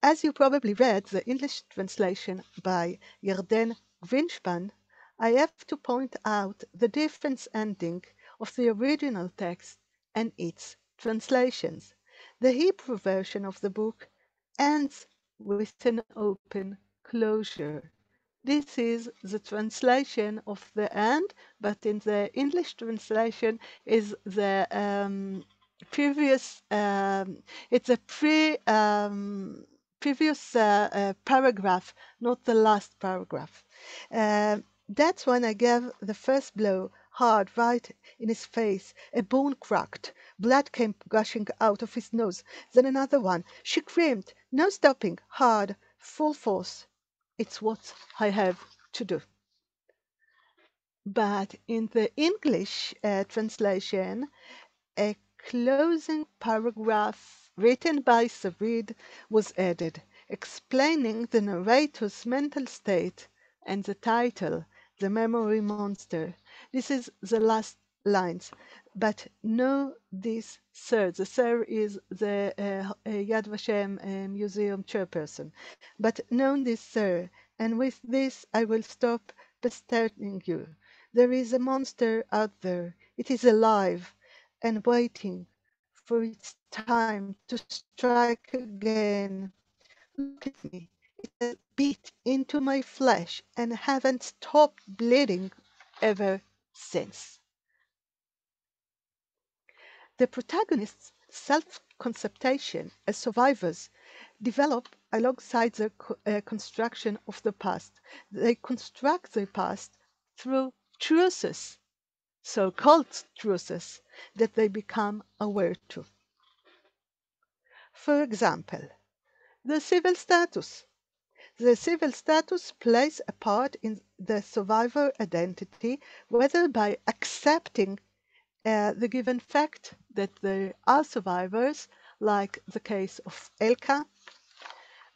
As you probably read the English translation by Yarden Gwinspan, I have to point out the different ending of the original text and its translations. The Hebrew version of the book ends with an open closure. This is the translation of the end, but in the English translation is the previous, it's a previous paragraph, not the last paragraph. That's when I gave the first blow, hard, right in his face. A bone cracked. Blood came gushing out of his nose. Then another one. She screamed. No stopping. Hard. Full force. It's what I have to do. But in the English translation, a closing paragraph written by Sarid was added, explaining the narrator's mental state and the title, The Memory Monster. This is the last lines, but know this, sir. The sir is the Yad Vashem Museum chairperson. But know this, sir, and with this I will stop pestering you. There is a monster out there. It is alive and waiting for its time to strike again. Look at me. It has bit into my flesh and haven't stopped bleeding ever since. The protagonists' self-conception as survivors develop alongside the construction of the past. They construct their past through truths, so-called truths, that they become aware to. For example, the civil status. The civil status plays a part in the survivor identity, whether by accepting the given fact that there are survivors, like the case of Erga,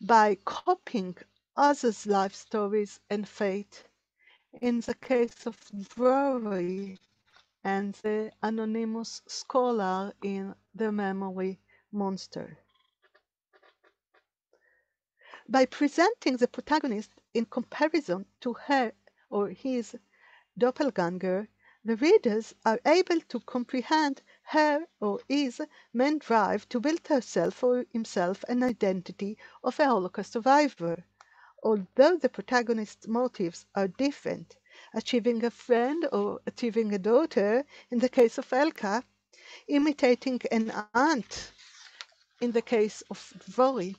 by copying others' life stories and fate, in the case of Dvory and the anonymous scholar in The Memory Monster. By presenting the protagonist in comparison to her or his doppelganger, the readers are able to comprehend her or his main drive to build herself or himself an identity of a Holocaust survivor. Although the protagonist's motives are different, achieving a friend or achieving a daughter in the case of Erga, imitating an aunt in the case of Dvory,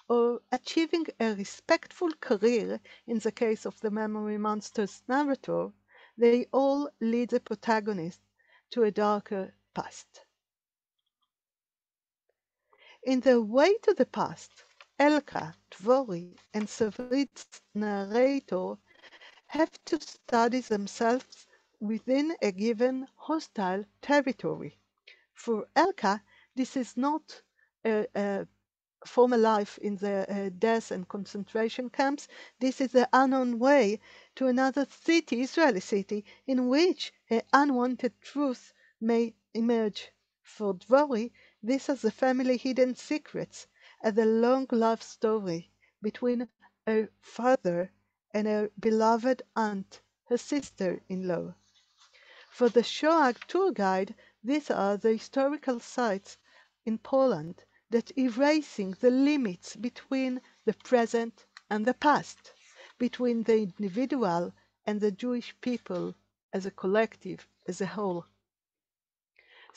or achieving a respectful career in the case of the Memory Monster's narrator, they all lead the protagonist to a darker past. In The Way to the Past, Erga, Dvory, and Savrit's narrator have to study themselves within a given hostile territory. For Erga, this is not a former life in the death and concentration camps. This is the unknown way to another city, Israeli city, in which an unwanted truth may emerge. For Dvory, this is the family hidden secrets, and the long love story between her father and her beloved aunt, her sister-in-law. For the Shoah tour guide, these are the historical sites in Poland that erasing the limits between the present and the past, between the individual and the Jewish people as a collective, as a whole.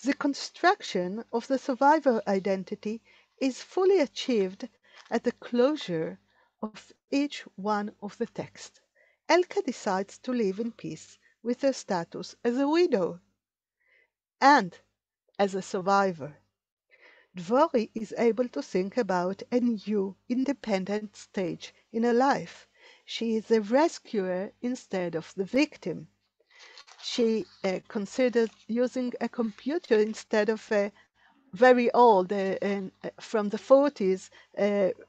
The construction of the survivor identity is fully achieved at the closure of each one of the texts. Erga decides to live in peace with her status as a widow and as a survivor. Dvory is able to think about a new, independent stage in her life. She is a rescuer instead of the victim. She considers using a computer instead of a very old, from the 40s,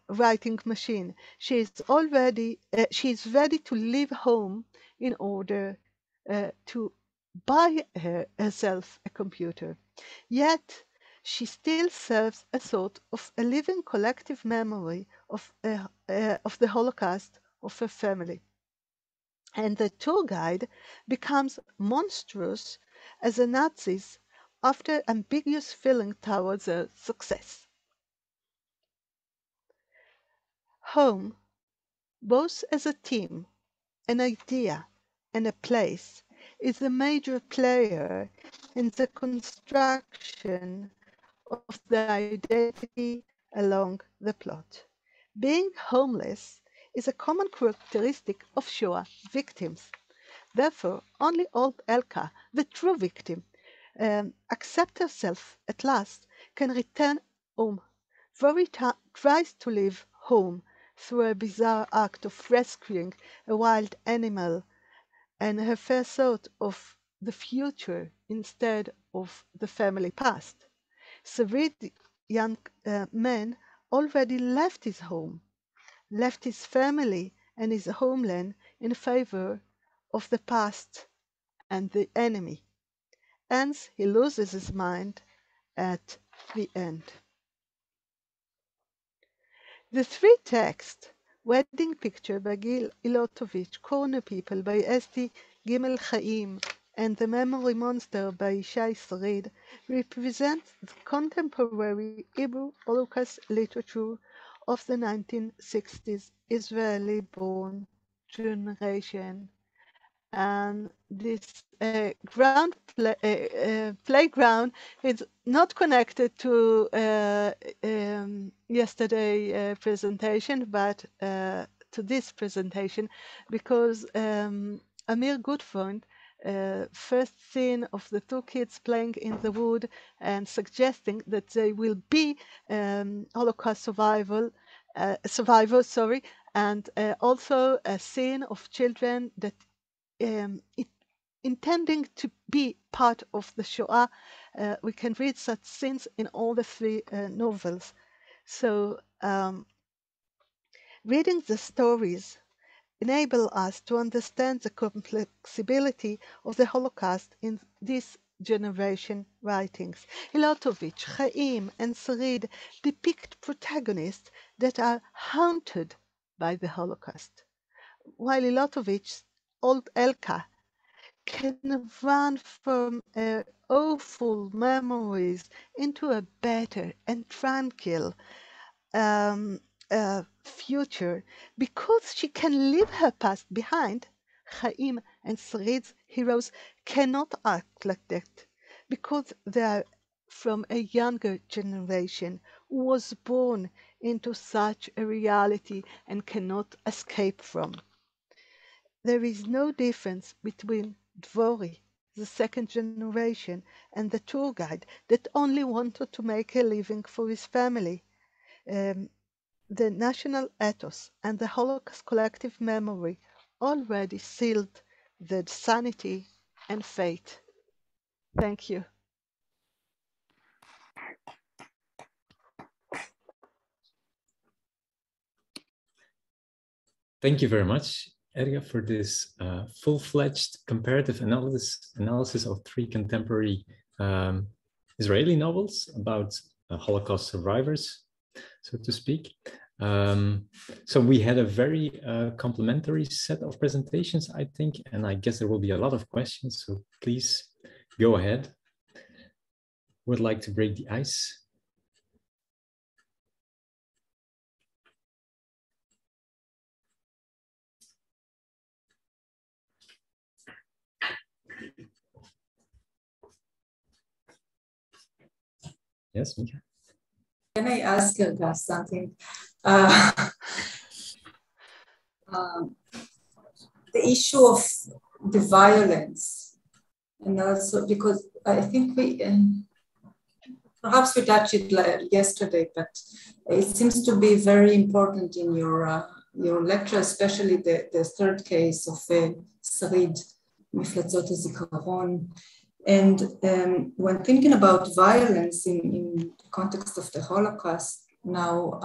writing machine. She is ready to leave home in order to buy herself a computer. Yet she still serves a sort of a living collective memory of the Holocaust of her family. And the tour guide becomes monstrous as the Nazis after ambiguous feeling towards their success. Home, both as a team, an idea, and a place, is a major player in the construction of the identity along the plot. Being homeless is a common characteristic of Shoah victims. Therefore, only old Erga, the true victim, accept herself at last, can return home. Dvory tries to leave home through a bizarre act of rescuing a wild animal and her first thought of the future instead of the family past. Savrit, young man, already left his home, left his family and his homeland in favor of the past and the enemy. Hence, he loses his mind at the end. The three texts, Wedding Picture by Gili Lotovic, Corner People by Esti Gimel Chaim, and The Memory Monster by Shai Sarid, represent the contemporary Hebrew Holocaust literature of the 1960s Israeli-born generation. And this playground is not connected to yesterday's presentation, but to this presentation, because Amir Gutfreund, first scene of the two kids playing in the wood and suggesting that they will be Holocaust survivors, and also a scene of children that it intending to be part of the Shoah. We can read such scenes in all the three novels. So reading the stories enable us to understand the complexibility of the Holocaust in this generation writings. Lotovic, Chaim, and Sarid depict protagonists that are haunted by the Holocaust, while Lotovic's old Erga can run from awful memories into a better and tranquil future because she can leave her past behind. Chaim and Sarid's heroes cannot act like that because they are from a younger generation who was born into such a reality and cannot escape from. There is no difference between Dvori, the second generation, and the tour guide that only wanted to make a living for his family. The national ethos and the Holocaust collective memory already sealed their sanity and fate. Thank you. Thank you very much, Erga, for this full-fledged comparative analysis of three contemporary Israeli novels about Holocaust survivors, so to speak. So we had a very complementary set of presentations, I think, and I guess there will be a lot of questions, so please go ahead. Would like to break the ice? Yes, Michal. Can I ask you guys something? The issue of the violence, and also because I think we, perhaps we touched it yesterday, but it seems to be very important in your lecture, especially the third case of Sarid, מפלצות הזיכרון. And when thinking about violence in the context of the Holocaust, now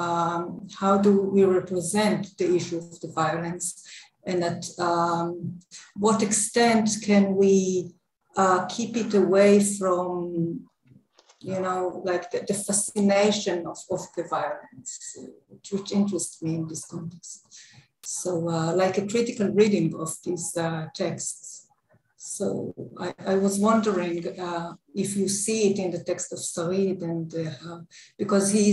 how do we represent the issue of the violence, and at what extent can we keep it away from, you know, like the fascination of the violence, which interests me in this context. So like a critical reading of these texts. So I was wondering if you see it in the text of Sarid, and because he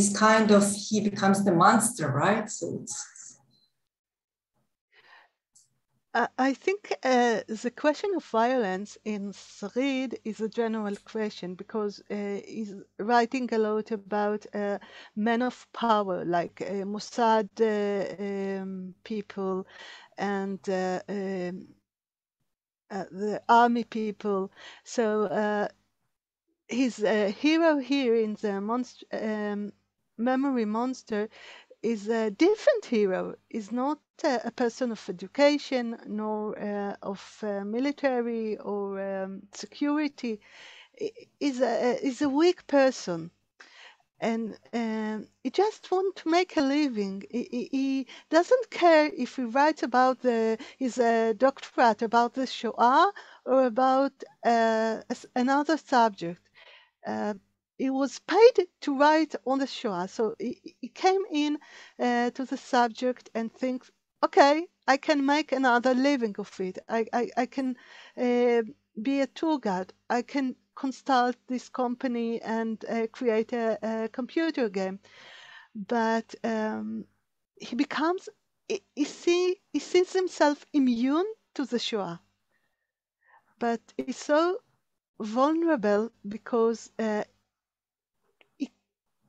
becomes the monster, right? So it's... I think the question of violence in Sarid is a general question because he's writing a lot about men of power, like Mossad people and the army people. So his hero here in the memory monster is a different hero. Is not a person of education nor of military or security. Is a weak person. And he just wants to make a living. He doesn't care if he writes about his doctorate about the Shoah or about another subject. He was paid to write on the Shoah, so he came in to the subject and thinks, okay, I can make another living of it. I can be a tour guide. I can consult this company and create a computer game. But he sees himself immune to the Shoah. But he's so vulnerable because he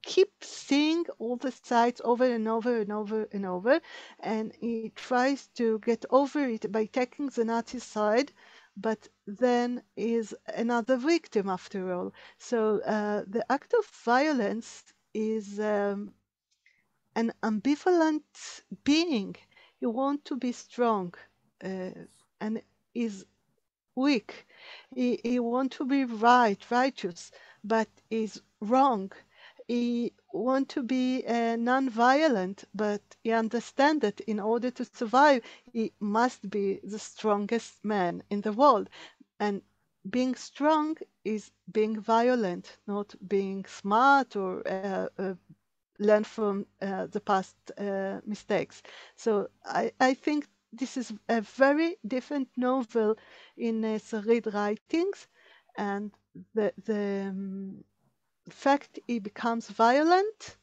keeps seeing all the sides over and over and over and over, and he tries to get over it by taking the Nazi side, but then is another victim after all. So the act of violence is an ambivalent being. He wants to be strong and is weak. He wants to be righteous, but is wrong. He wants to be non-violent, but he understands that in order to survive, he must be the strongest man in the world. And being strong is being violent, not being smart or learn from the past mistakes. So I think this is a very different novel in Sarid writings, and the fact he becomes violent,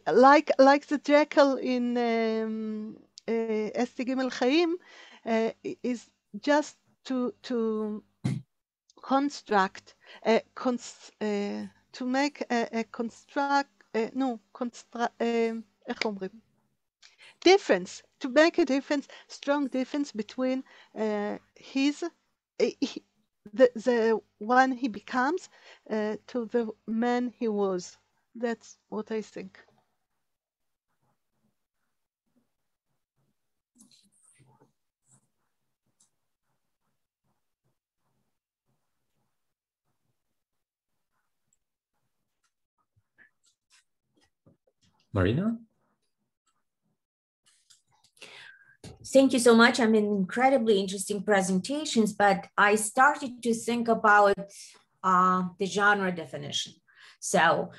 like the jackal in Esti Gimel Chaim, is just to construct, to make a construct, איך אומרים? difference, to make a difference, strong difference between the one he becomes to the man he was. That's what I think. Marina? Thank you so much. I mean, incredibly interesting presentations, but I started to think about the genre definition. So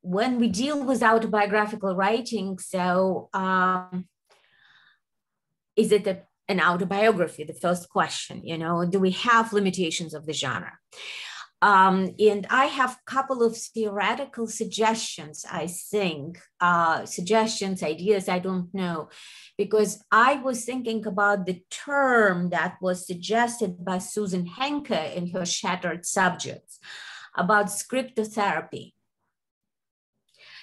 when we deal with autobiographical writing, so is it an autobiography? The first question, do we have limitations of the genre? And I have a couple of theoretical suggestions, I think, suggestions, ideas, I don't know, because I was thinking about the term that was suggested by Susan Henke in her Shattered Subjects about scriptotherapy.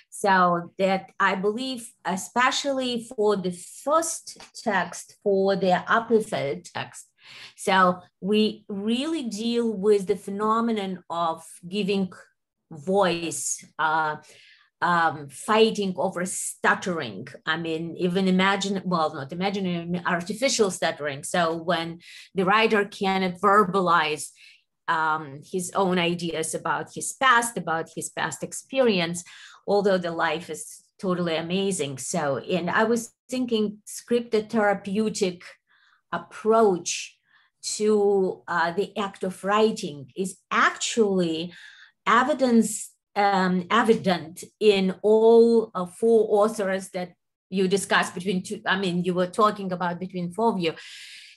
So that I believe, especially for the first text, for the Appelfeld text, so we really deal with the phenomenon of giving voice, fighting over stuttering. I mean, even artificial stuttering. So when the writer cannot verbalize his own ideas about his past experience, although the life is totally amazing. So, and I was thinking scriptotherapeutic approach to the act of writing is actually evident in all four authors that you discussed between two. I mean, you were talking about between four of you.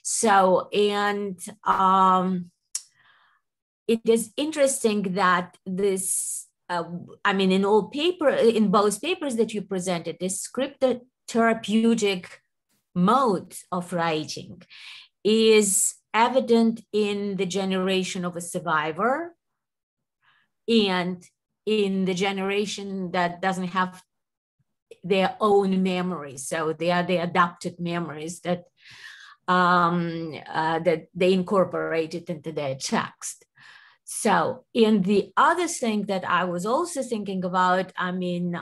So, and it is interesting that this, in both papers that you presented, this scriptotherapeutic mode of writing is evident in the generation of a survivor and in the generation that doesn't have their own memories. So they are the adopted memories that that they incorporated into their text. So, and the other thing that I was also thinking about, in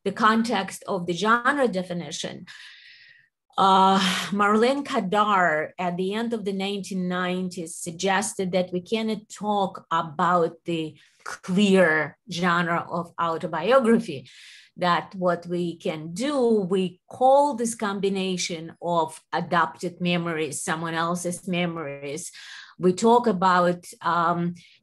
the context of the genre definition, Marlene Kadar at the end of the 1990s suggested that we cannot talk about the clear genre of autobiography, that what we can do, we call this combination of adopted memories, someone else's memories. We talk about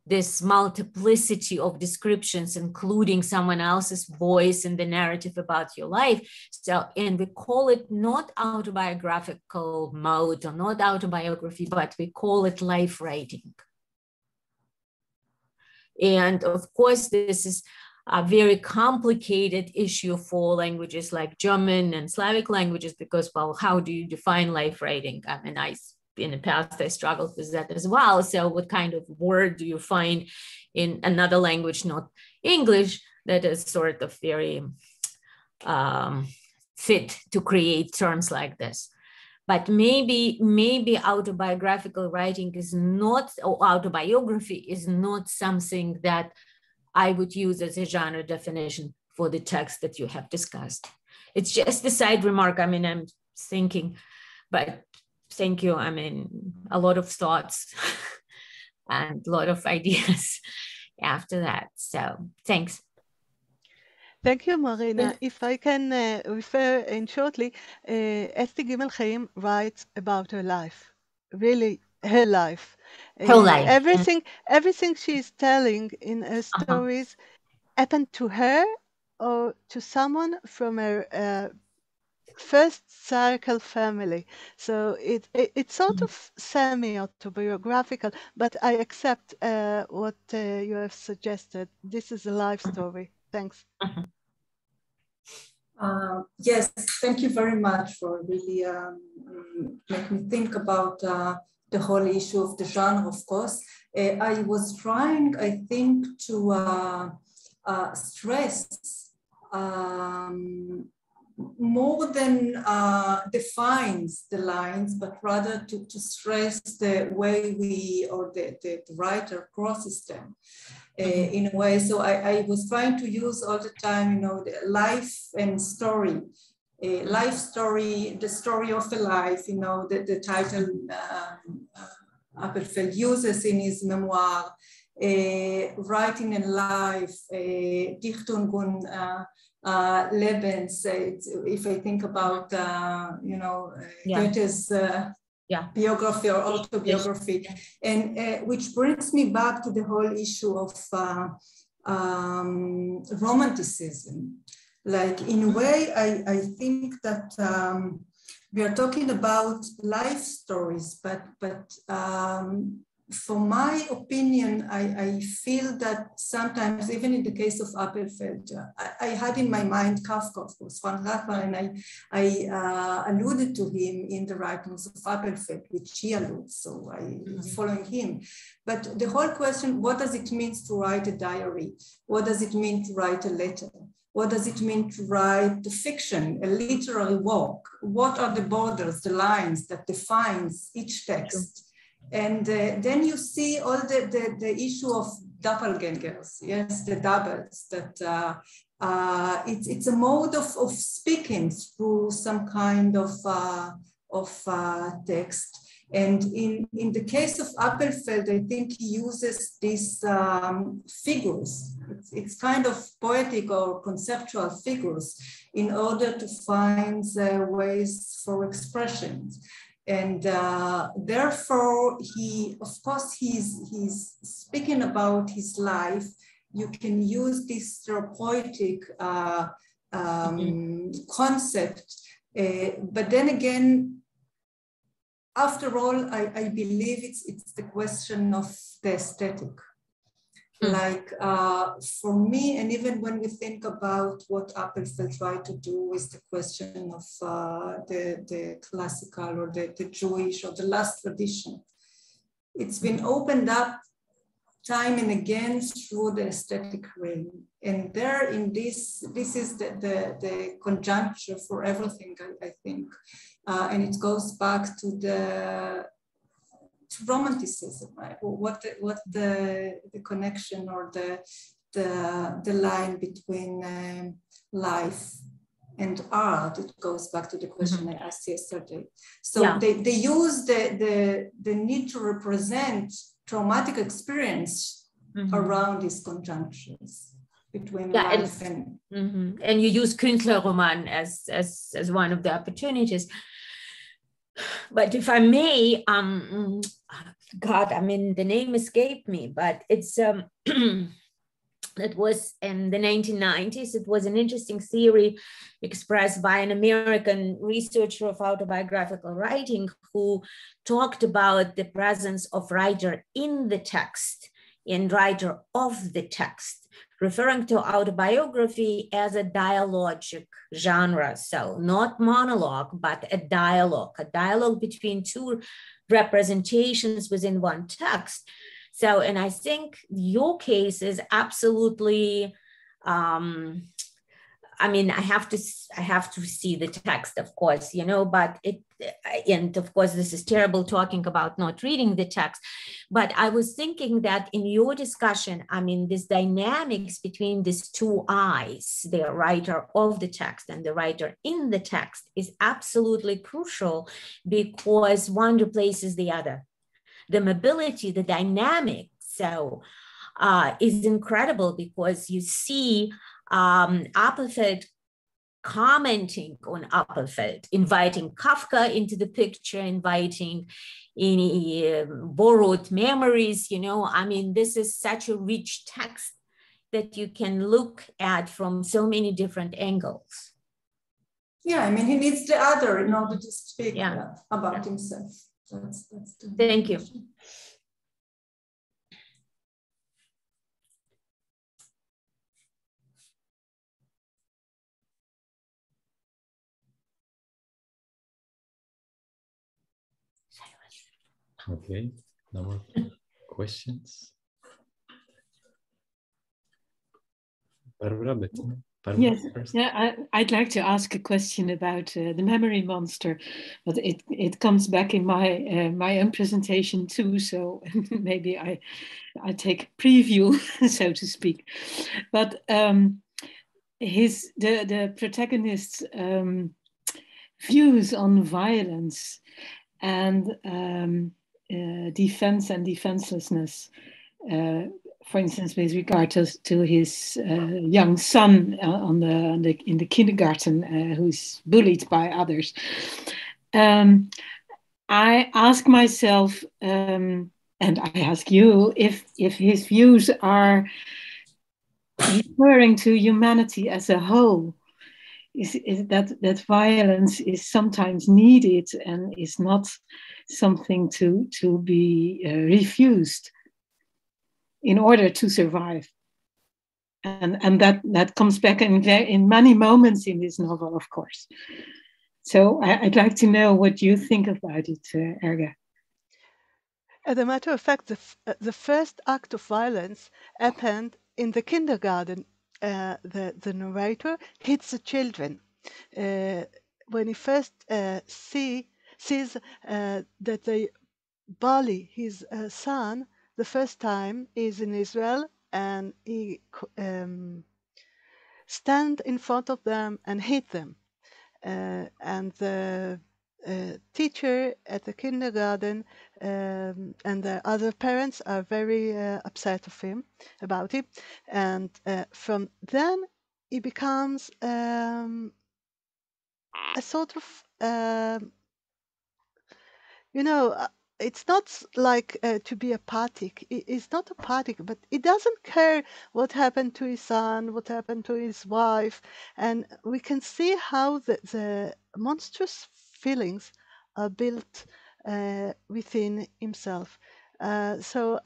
this multiplicity of descriptions, including someone else's voice in the narrative about your life. So, and we call it not autobiographical mode or not autobiography, but we call it life writing. And of course, this is a very complicated issue for languages like German and Slavic languages, because, well, how do you define life writing? In the past, I struggled with that as well. So what kind of word do you find in another language, not English, that is sort of very fit to create terms like this? But maybe autobiographical writing is not, or autobiography is not something that I would use as a genre definition for the text that you have discussed. It's just a side remark. I'm thinking, but thank you. I mean, a lot of thoughts and a lot of ideas after that. So thanks. Thank you, Marina. If I can refer in shortly, Esti Gimel Chaim writes about her life, really her life. Her life. Everything she is telling in her stories happened to her or to someone from her first circle family. So it's sort of semi-autobiographical, but I accept what you have suggested. This is a life story. Thanks. Yes, thank you very much for really making me think about the whole issue of the genre, of course. I was trying, I think, to stress more than defines the lines, but rather to stress the way we, or the writer crosses them. In a way, so I was trying to use all the time, you know, the life and story, life story, the story of a life, you know, the title Appelfeld uses in his memoir, writing in life, Dichtung und Lebens, if I think about, you know, Goethe's biography or autobiography, and which brings me back to the whole issue of romanticism. Like, in a way, I think that we are talking about life stories, but for my opinion, I feel that sometimes, even in the case of Appelfeld, I had in my mind Kafka, of course, Frank Kafka, and I alluded to him in the writings of Appelfeld, which he alludes, so I was following him. But the whole question, what does it mean to write a diary? What does it mean to write a letter? What does it mean to write the fiction, a literary work? What are the borders, the lines that defines each text? And then you see all the issue of doppelgangers, yes, the doubles, that it's a mode of speaking through some kind of text. And in the case of Appelfeld, I think he uses these figures. It's kind of poetic or conceptual figures in order to find ways for expression. And therefore, of course, he's speaking about his life. You can use this therapeutic concept, but then again, after all, I believe it's the question of the aesthetic. Like for me, and even when we think about what Appelfeld tried to do with the question of the classical or the Jewish or the last tradition, it's been opened up time and again through the aesthetic realm. And there in this is the conjuncture for everything, I think. And it goes back to romanticism, right? What the connection or the line between life and art. It goes back to the question I asked yesterday. So they use the need to represent traumatic experience around these conjunctions between life and and you use Künstlerroman as one of the opportunities. But if I may, God, I mean, the name escaped me, but it's it was in the 1990s. It was an interesting theory expressed by an American researcher of autobiographical writing who talked about the presence of writer in the text and writer of the text, referring to autobiography as a dialogic genre. So not monologue, but a dialogue between two representations within one text. So, and I think your case is absolutely I mean, I have to see the text, of course, you know, but and of course, this is terrible talking about not reading the text, but I was thinking that in your discussion, I mean, this dynamics between these two eyes, the writer of the text and the writer in the text, is absolutely crucial, because one replaces the other. The mobility, the dynamic, so is incredible, because you see Appelfeld commenting on Appelfeld, inviting Kafka into the picture, inviting any borrowed memories, you know. I mean, this is such a rich text that you can look at from so many different angles. Yeah, I mean, he needs the other in order to speak about himself. That's the Thank you. Okay, no more questions. Barbara, yes, yeah, I'd like to ask a question about the memory monster, but it comes back in my own presentation too. So maybe I take a preview, so to speak. But the protagonist's views on violence and defense and defenselessness, for instance, with regard to his young son in the kindergarten, who's bullied by others. I ask myself, and I ask you, if his views are referring to humanity as a whole. Is that violence is sometimes needed and is not something to be refused in order to survive, and that comes back in many moments in this novel, of course. So I'd like to know what you think about it, Erga. As a matter of fact, the first act of violence happened in the kindergarten. The narrator hits the children when he first sees that they bully his son. The first time is in Israel, and he stand in front of them and hit them. And the teacher at the kindergarten and the other parents are very upset of him about it. And from then he becomes a sort of, you know, it's not like to be apathic. It's not apathic, but he doesn't care what happened to his son, what happened to his wife. And we can see how the monstrous feelings are built within himself. So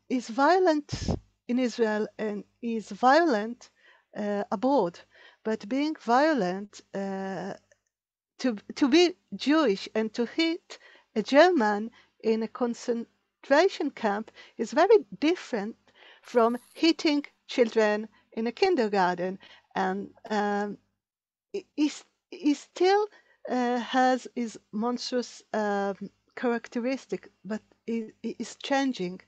he's violent in Israel and he's violent abroad. But being violent, to be Jewish and to hit a German in a concentration camp is very different from hitting children in a kindergarten. And he still has his monstrous characteristic, but he is changing.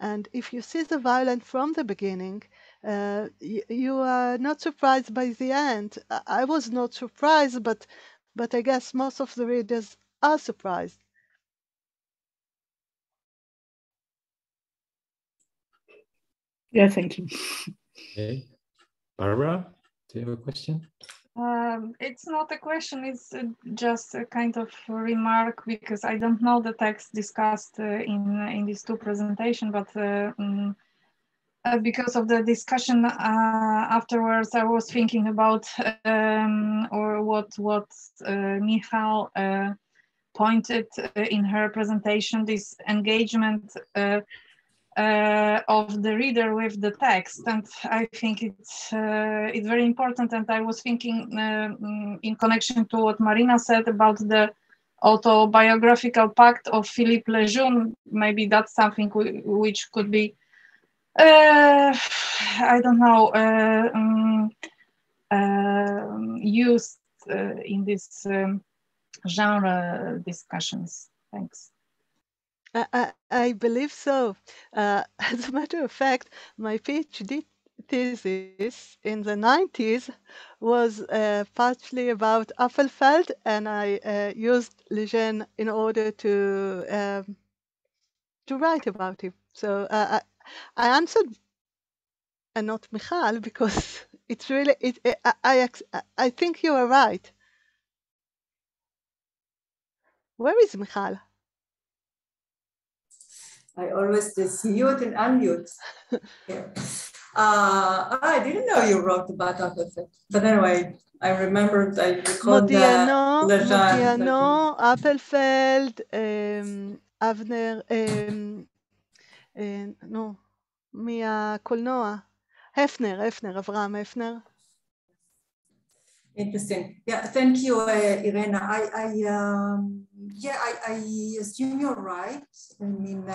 And if you see the violence from the beginning, you are not surprised by the end. I was not surprised, but I guess most of the readers are surprised. Yeah, thank you. Okay. Barbara, do you have a question? It's not a question, it's just a kind of remark, because I don't know the text discussed in these two presentations, but because of the discussion afterwards, I was thinking about or what Michal pointed in her presentation, this engagement of the reader with the text, and I think it's very important. And I was thinking in connection to what Marina said about the autobiographical pact of Philippe Lejeune. Maybe that's something which could be, I don't know, used in this genre discussions? Thanks. I believe so. As a matter of fact, my PhD thesis in the 90s was partially about Appelfeld, and I used Leuven in order to write about him. So I answered, and not Michal, because it's really I think you are right. Where is Michal? I always just mute and unmute. Yeah. I didn't know you wrote about Appelfeld. But anyway, I remembered, I recalled Modiano, Appelfeld, אבנר, נו, מהקולנוע, הפנר, אברהם הפנר. Interesting. Yeah, thank you, Irena. I assume you're right. I mean,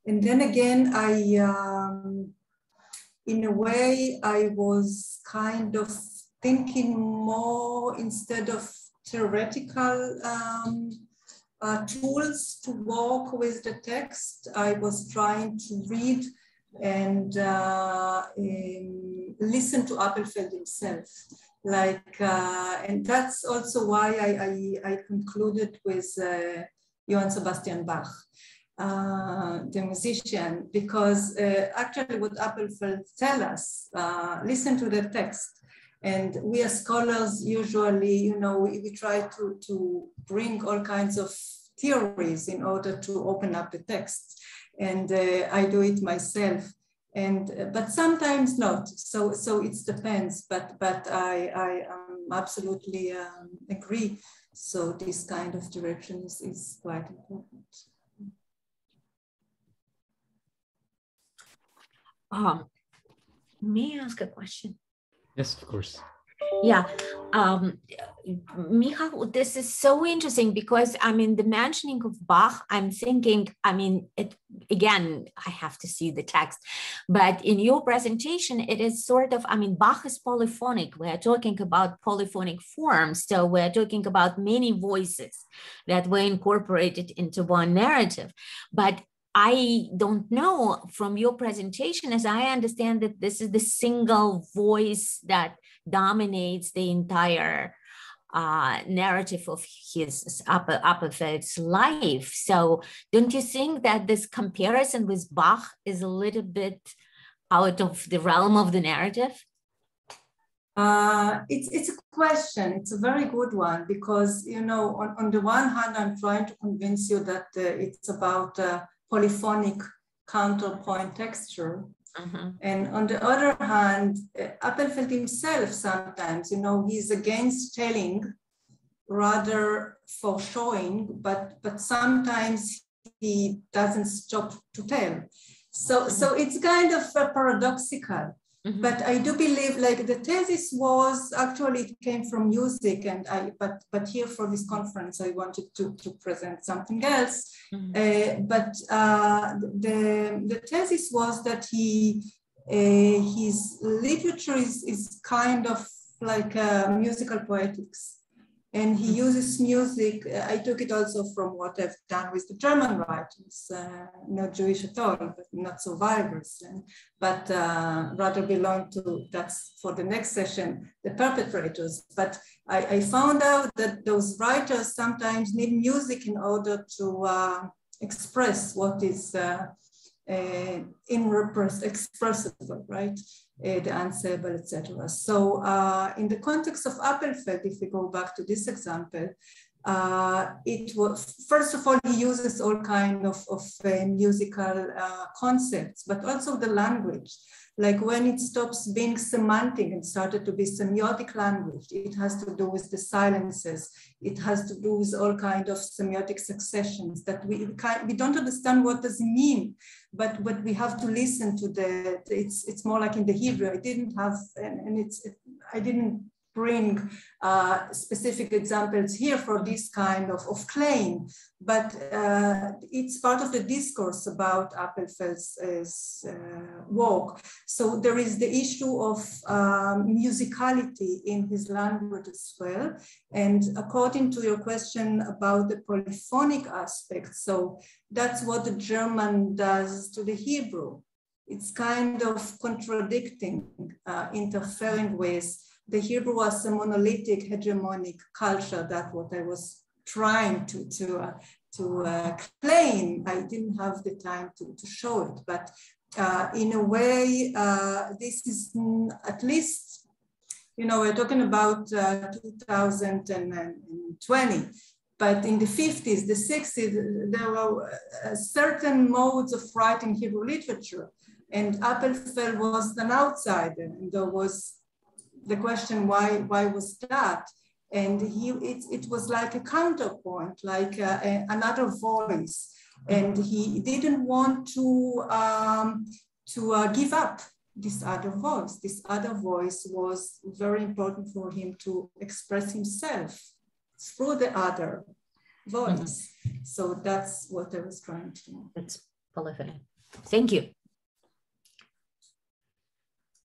and then again, in a way, I was kind of thinking more instead of theoretical tools to work with the text. I was trying to read and listen to Appelfeld himself. And that's also why I concluded with Johann Sebastian Bach, the musician, because actually what Appelfeld tells us, listen to the text. And we as scholars usually, we try to bring all kinds of theories in order to open up the text. And I do it myself. But sometimes not. So it depends. But I absolutely agree. So this kind of direction is quite important. May I ask a question? Yes, of course. Yeah, Michal, this is so interesting because, the mentioning of Bach, I'm thinking, again, I have to see the text, but in your presentation, it is sort of, Bach is polyphonic. We're talking about polyphonic forms. So we're talking about many voices that were incorporated into one narrative. But I don't know from your presentation, as I understand that this is the single voice that dominates the entire narrative of his Appelfeld's life. So don't you think that this comparison with Bach is a little bit out of the realm of the narrative? It's a question. It's a very good one because, on the one hand, I'm trying to convince you that it's about polyphonic counterpoint texture. Mm-hmm. And on the other hand, Appelfeld himself sometimes, he's against telling rather for showing, but sometimes he doesn't stop to tell. So it's kind of paradoxical. Mm-hmm. But I do believe, the thesis was actually it came from music, and but here for this conference I wanted to present something else. Mm-hmm. But the thesis was that his literature is kind of like musical poetics. And he uses music. I took it also from what I've done with the German writers, not Jewish at all, but not survivors, but rather belong to, that's for the next session, the perpetrators. But I found out that those writers sometimes need music in order to express what is inexpressible, right? The unsayable, etc. So in the context of Appelfeld, if we go back to this example, it was, first of all, he uses all kind of musical concepts, but also the language. Like when it stops being semantic and started to be semiotic language, it has to do with the silences. It has to do with all kind of semiotic successions that we don't understand what does it mean, but we have to listen to it's more like in the Hebrew. I didn't have, I didn't bring specific examples here for this kind of claim, but it's part of the discourse about Appelfeld's work. So there is the issue of musicality in his language as well. And according to your question about the polyphonic aspect, so that's what the German does to the Hebrew. It's kind of contradicting, interfering with the Hebrew as a monolithic hegemonic culture. That's what I was trying to claim. I didn't have the time to show it, but in a way, this is at least, you know, we're talking about 2020, but in the 50s, the 60s, there were certain modes of writing Hebrew literature, and Appelfeld was an outsider, and there was the question, why was that? And it was like a counterpoint, like another voice. And he didn't want to give up this other voice. This other voice was very important for him to express himself through the other voice. So that's what I was trying to do. That's polyphony. Thank you.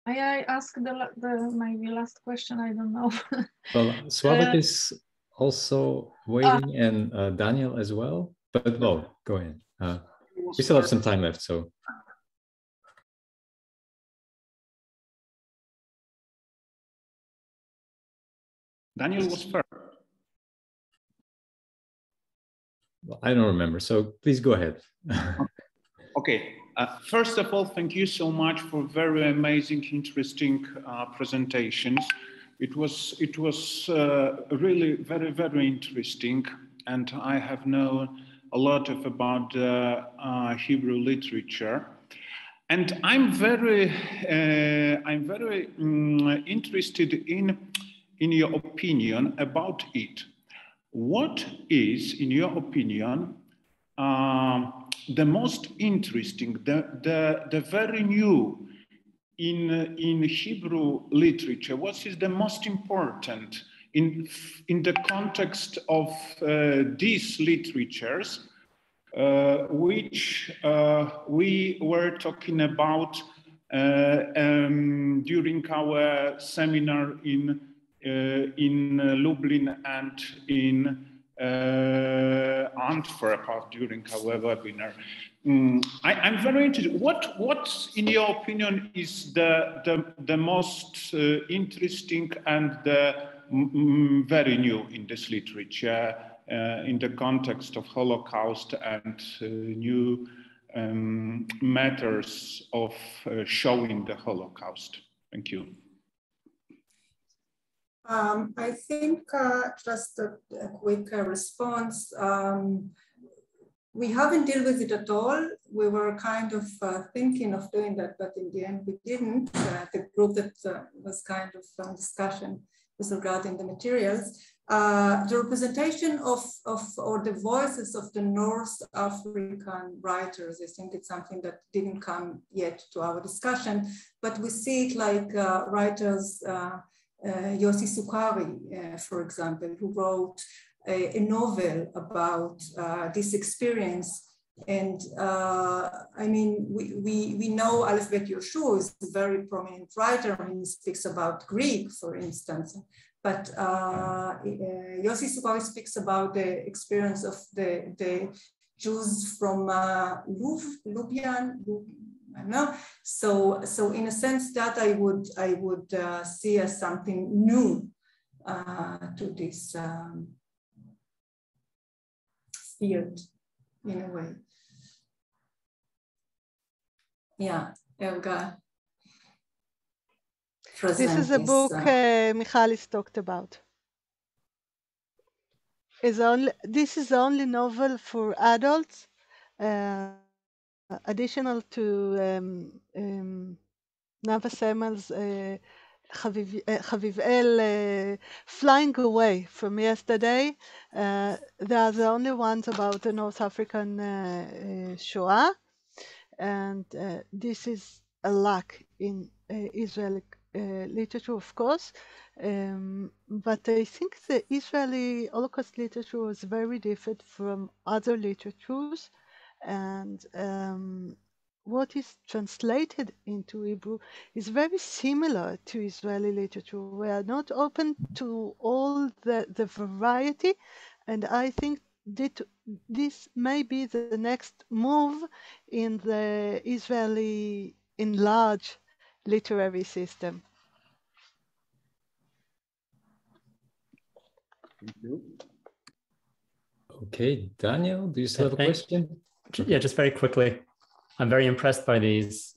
May I ask the maybe last question? I don't know. Well, Sławek is also waiting, and Daniel as well. But well, go ahead. We still have some time left, so. Daniel was first. Well, I don't remember, so please go ahead. Okay. First of all, thank you so much for very amazing, interesting presentations. It was really very, very interesting, and I have known a lot about Hebrew literature, and I'm very interested in your opinion about it. What is, in your opinion, the most interesting, the very new in Hebrew literature? What is the most important in the context of these literatures, which we were talking about during our seminar in Lublin and in Antwerp during our webinar. I'm very interested. What, in your opinion, is the most interesting and very new in this literature in the context of Holocaust and new matters of showing the Holocaust? Thank you. I think just a quick response. We haven't dealt with it at all. We were kind of thinking of doing that, but in the end we didn't. The group that was kind of discussion was regarding the materials. The representation of or the voices of the North African writers, I think it's something that didn't come yet to our discussion, but we see it like writers, Yossi Sukari, for example, who wrote a novel about this experience. And I mean, we know Aleph Bet Yoshua is a very prominent writer, and he speaks about Greek, for instance. But Yossi Sukari speaks about the experience of the Jews from Leuven. No, so in a sense that I would see as something new to this field in a way. Yeah, Erga. This is a book Michal has talked about. This is the only novel for adults. Additional to Nava Semel's Chaviv El Flying Away from Yesterday. They are the only ones about the North African Shoah. And this is a lack in Israeli literature, of course. But I think the Israeli Holocaust literature was very different from other literatures, and what is translated into Hebrew is very similar to Israeli literature. We are not open to all the variety, and I think that this may be the next move in the Israeli enlarged literary system. Thank you. Okay, Daniel, do you still have a question? Yeah, just very quickly. I'm very impressed by these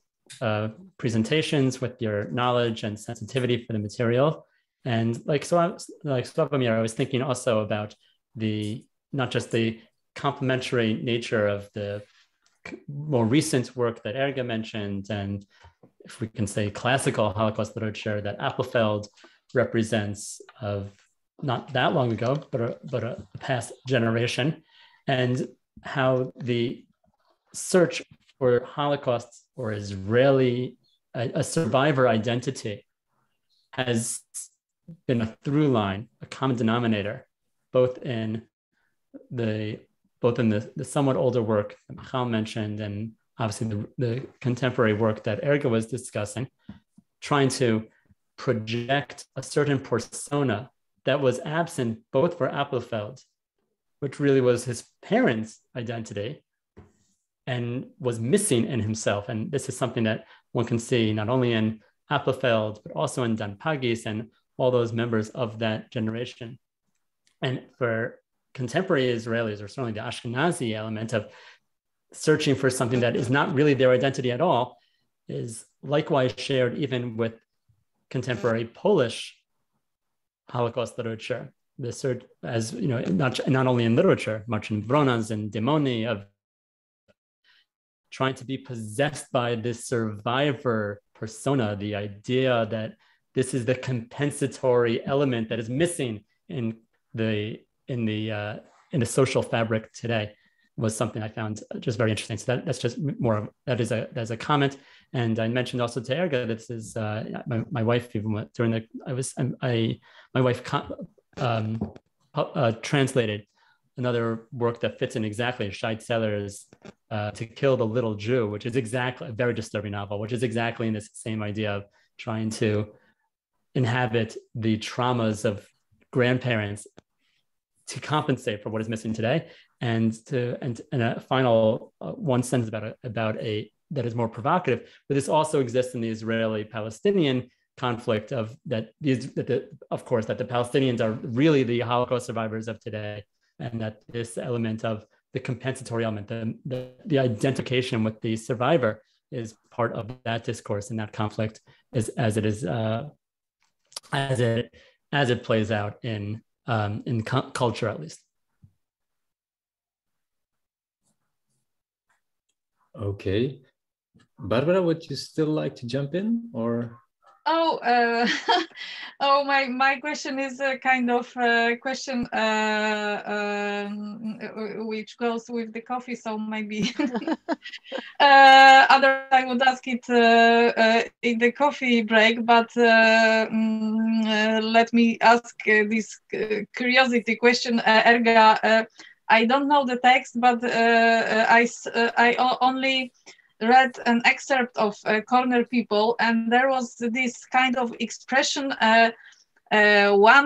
presentations with your knowledge and sensitivity for the material. And like Slawomir, I was thinking also about not just the complementary nature of the more recent work that Erga mentioned, and if we can say classical Holocaust literature that Appelfeld represents of not that long ago, but a past generation, and how the search for Holocaust or Israeli, a survivor identity has been a through line, a common denominator, both in the somewhat older work that Michal mentioned, and obviously the contemporary work that Erga was discussing, trying to project a certain persona that was absent both for Appelfeld, which really was his parents' identity, and was missing in himself. And this is something that one can see not only in Appelfeld, but also in Dan Pagis and all those members of that generation. And for contemporary Israelis, or certainly the Ashkenazi element of searching for something that is not really their identity at all, is likewise shared even with contemporary Polish Holocaust literature. The search, as you know, not only in literature, much in Bronas and Demoni, of trying to be possessed by this survivor persona, the idea that this is the compensatory element that is missing in the social fabric today, was something I found just very interesting. So that's just more of that's a comment. And I mentioned also to Erga that this is my wife, even during my wife translated another work that fits in exactly Shai Zeller's To Kill the Little Jew, which is exactly a very disturbing novel, which is exactly in this same idea of trying to inhabit the traumas of grandparents to compensate for what is missing today. And a final one sentence about that is more provocative, but this also exists in the Israeli-Palestinian conflict of that of course that the Palestinians are really the Holocaust survivors of today, and that this element of the compensatory element, the identification with the survivor, is part of that discourse and that conflict, as it plays out in culture, at least. Okay, Barbara, would you still like to jump in, or? My question is a kind of question which goes with the coffee, so maybe otherwise I would ask it in the coffee break, but let me ask this curiosity question, Erga. I don't know the text, but I only read an excerpt of Corner People, and there was this kind of expression, 1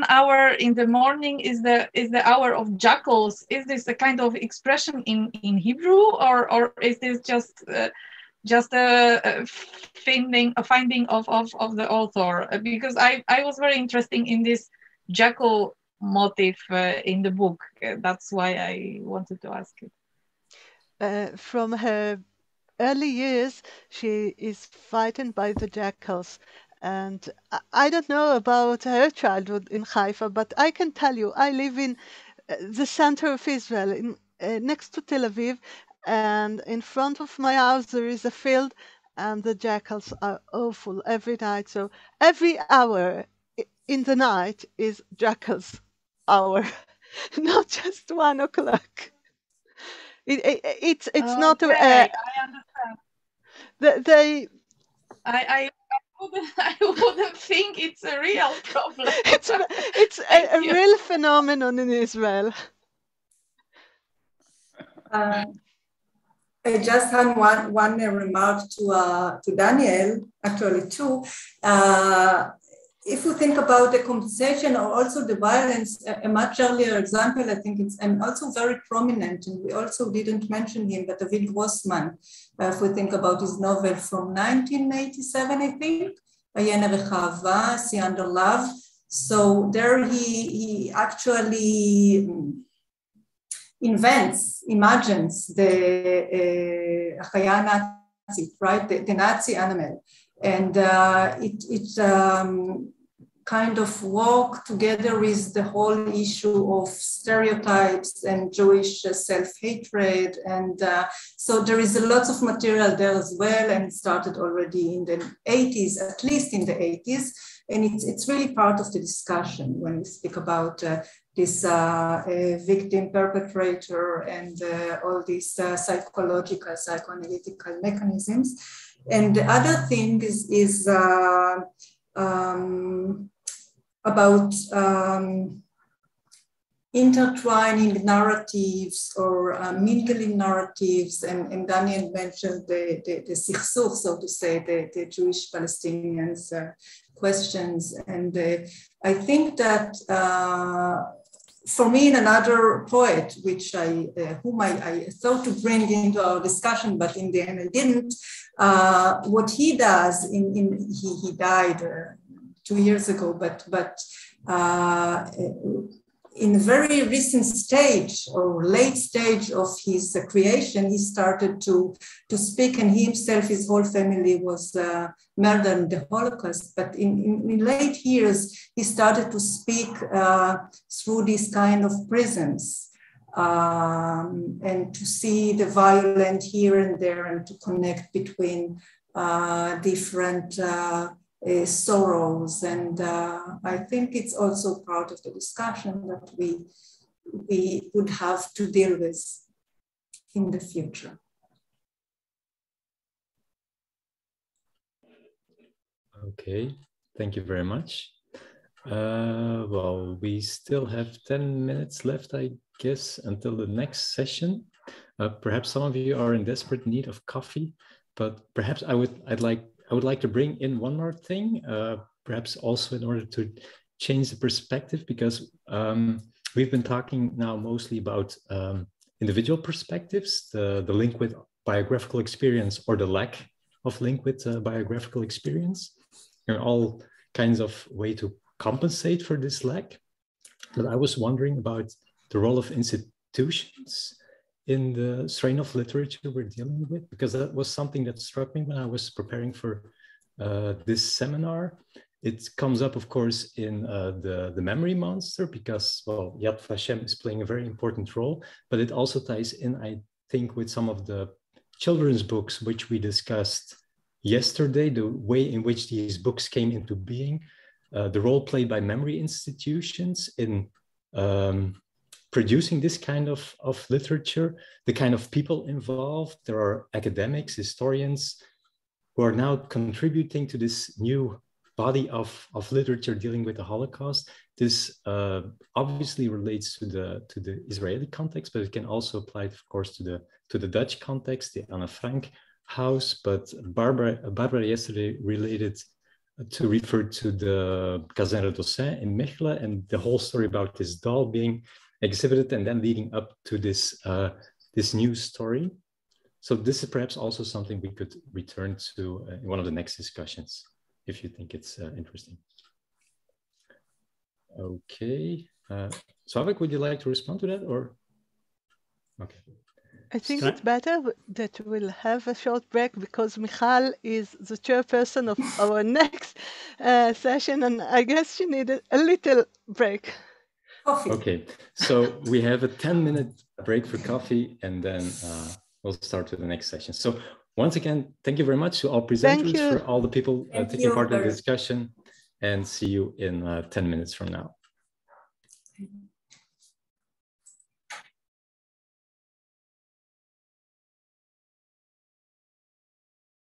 hour in the morning is the hour of jackals. Is this a kind of expression in Hebrew, or is this just a finding of the author? Because I was very interested in this jackal motif in the book. That's why I wanted to ask it. From her early years, she is frightened by the jackals. And I don't know about her childhood in Haifa, but I can tell you, I live in the center of Israel, next to Tel Aviv, and in front of my house there is a field, and the jackals are awful every night. So every hour in the night is jackals hour, not just 1 o'clock. It's not. I understand. They. I wouldn't think it's a real problem. It's a real phenomenon in Israel. I just had one remark to Daniel, actually two. If we think about the compensation or also the violence, a much earlier example, I think it's and also very prominent, and we also didn't mention him, but David Grossman, if we think about his novel from 1987, I think, Ayen Rechava, See Under Love. So there he actually imagines the Chaya Nazi, right, the Nazi animal. And it kind of walk together with the whole issue of stereotypes and Jewish self-hatred. And so there is a lot of material there as well, and it started already in the 80s, at least in the 80s. And it's really part of the discussion when we speak about this victim perpetrator and all these psychological, psychoanalytical mechanisms. And the other thing is about intertwining narratives or mingling narratives. And Daniel mentioned the sikhsukh, so to say, the Jewish Palestinians questions. And I think that for me, and another poet, which whom I thought to bring into our discussion, but in the end I didn't, what he does, he died 2 years ago, but in a very recent stage or late stage of his creation, he started to speak, and he himself, his whole family was murdered in the Holocaust. But in late years, he started to speak through these kind of prisons and to see the violence here and there and to connect between different sorrows. And I think it's also part of the discussion that we would have to deal with in the future. Okay, thank you very much. Well, we still have 10 minutes left, I guess, until the next session. Perhaps some of you are in desperate need of coffee, but perhaps I would like to bring in one more thing, perhaps also in order to change the perspective, because we've been talking now mostly about individual perspectives, the link with biographical experience or the lack of link with biographical experience, and all kinds of way to compensate for this lack. But I was wondering about the role of institutions in the strain of literature we're dealing with, because that was something that struck me when I was preparing for this seminar. It comes up, of course, in the memory monster, because, well, Yad Vashem is playing a very important role, but it also ties in, I think, with some of the children's books which we discussed yesterday, the way in which these books came into being, the role played by memory institutions in producing this kind of literature, the kind of people involved. There are academics, historians, who are now contributing to this new body of literature dealing with the Holocaust. This obviously relates to the Israeli context, but it can also apply, of course, to the Dutch context, the Anne Frank house. But Barbara yesterday referred to the Kazerne d'Ossin in Michal, and the whole story about this doll being exhibited and then leading up to this new story. So this is perhaps also something we could return to in one of the next discussions, if you think it's interesting. Okay, Slavik, would you like to respond to that, or? Okay. I think it's better that we'll have a short break, because Michal is the chairperson of our next session, and I guess she needed a little break. Coffee. Okay, so we have a 10-minute break for coffee, and then we'll start with the next session. So once again, thank you very much to all presenters, for all the people taking part in the discussion, and see you in 10 minutes from now.